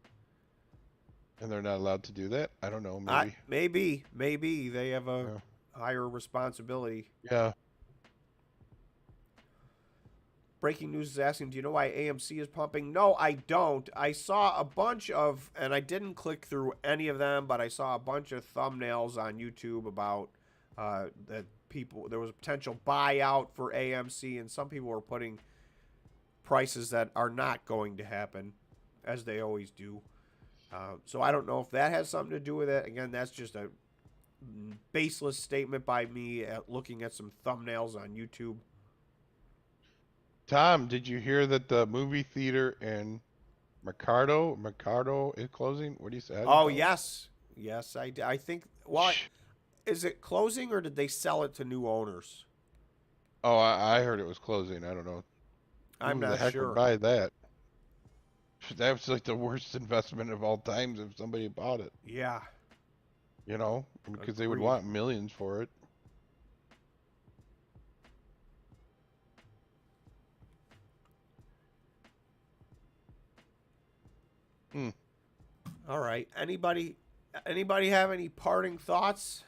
And they're not allowed to do that? I don't know, maybe. Maybe they have a higher responsibility. Yeah. Breaking news is asking, do you know why AMC is pumping? No, I don't. I saw a bunch of, and I didn't click through any of them, but I saw a bunch of thumbnails on YouTube about that there was a potential buyout for AMC, and some people were putting prices that are not going to happen, as they always do. So I don't know if that has something to do with it. Again, that's just a baseless statement by me looking at some thumbnails on YouTube. Tom, did you hear that the movie theater in Mercado is closing? What do you say? Oh, yes. Yes, I think, well, is it closing or did they sell it to new owners? Oh, I heard it was closing. I don't know. I'm Who not the heck sure. would buy that? That was like the worst investment of all times if somebody bought it. Yeah. Because they would want millions for it. All right. Anybody have any parting thoughts?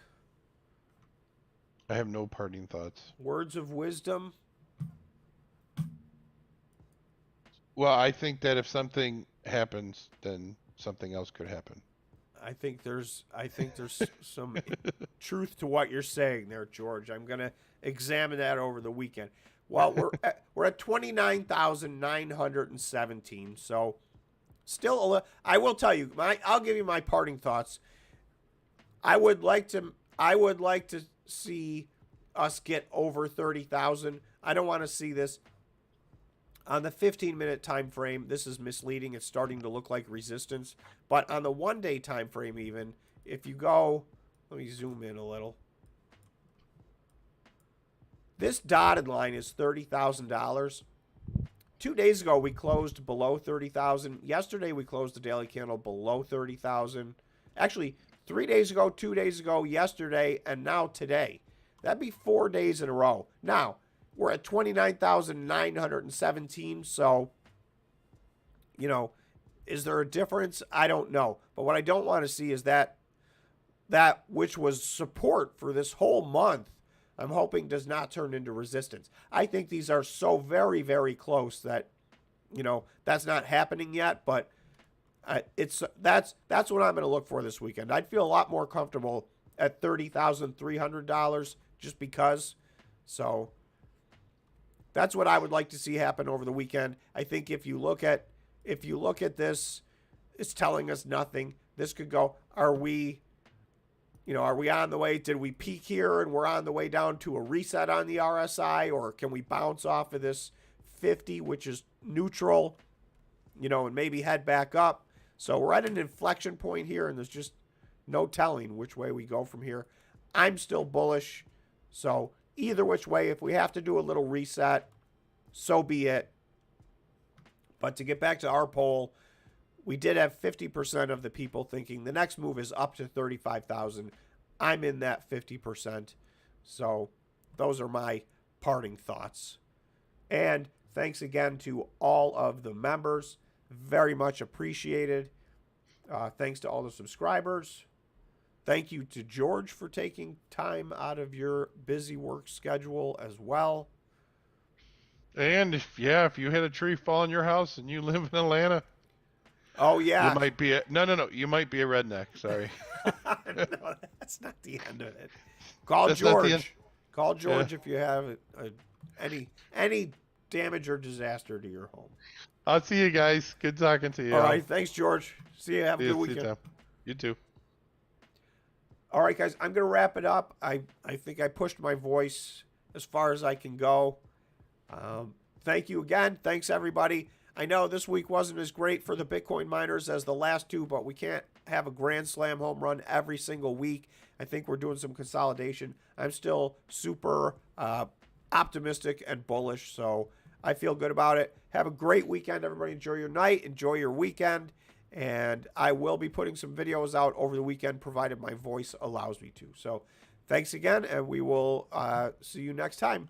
I have no parting thoughts. Words of wisdom? Well, I think that if something happens, then something else could happen. I think there's some truth to what you're saying there, George. I'm going to examine that over the weekend. Well, we're at 29,917. So still, I will tell you, I'll give you my parting thoughts. I would like to see us get over 30,000. I don't want to see this on the 15-minute time frame. This is misleading. It's starting to look like resistance. But on the one-day time frame, even if you go, let me zoom in a little. This dotted line is $30,000. 2 days ago, we closed below 30,000. Yesterday, we closed the daily candle below 30,000. Actually, 3 days ago, 2 days ago, yesterday, and now today. That'd be 4 days in a row. Now, we're at 29,917. So, is there a difference? I don't know. But what I don't want to see is that which was support for this whole month, I'm hoping does not turn into resistance. I think these are so very, very close that, that's not happening yet. But that's what I'm going to look for this weekend. I'd feel a lot more comfortable at $30,300 just because. So that's what I would like to see happen over the weekend. I think if you look at this, it's telling us nothing. This could go, are we on the way? Did we peak here and we're on the way down to a reset on the RSI, or can we bounce off of this 50, which is neutral, and maybe head back up? So we're at an inflection point here, and there's just no telling which way we go from here. I'm still bullish. So either which way, if we have to do a little reset, so be it. But to get back to our poll, we did have 50% of the people thinking the next move is up to 35,000. I'm in that 50%. So those are my parting thoughts. And thanks again to all of the members. Very much appreciated. Thanks to all the subscribers. Thank you to George for taking time out of your busy work schedule as well. And if you had a tree fall on your house and you live in Atlanta, Oh, yeah. you might be no. You might be a redneck. Sorry. No, that's not the end of it. Call That's not the end. George. Call George if you have any damage or disaster to your home. I'll see you guys. Good talking to you. All right. Thanks, George. See you. Have a good See you, weekend. Tom. You too. All right, guys. I'm going to wrap it up. I think I pushed my voice as far as I can go. Thank you again. Thanks, everybody. I know this week wasn't as great for the Bitcoin miners as the last two, but we can't have a grand slam home run every single week. I think we're doing some consolidation. I'm still super optimistic and bullish, so I feel good about it. Have a great weekend, everybody. Enjoy your night. Enjoy your weekend. And I will be putting some videos out over the weekend, provided my voice allows me to. So thanks again, and we will see you next time.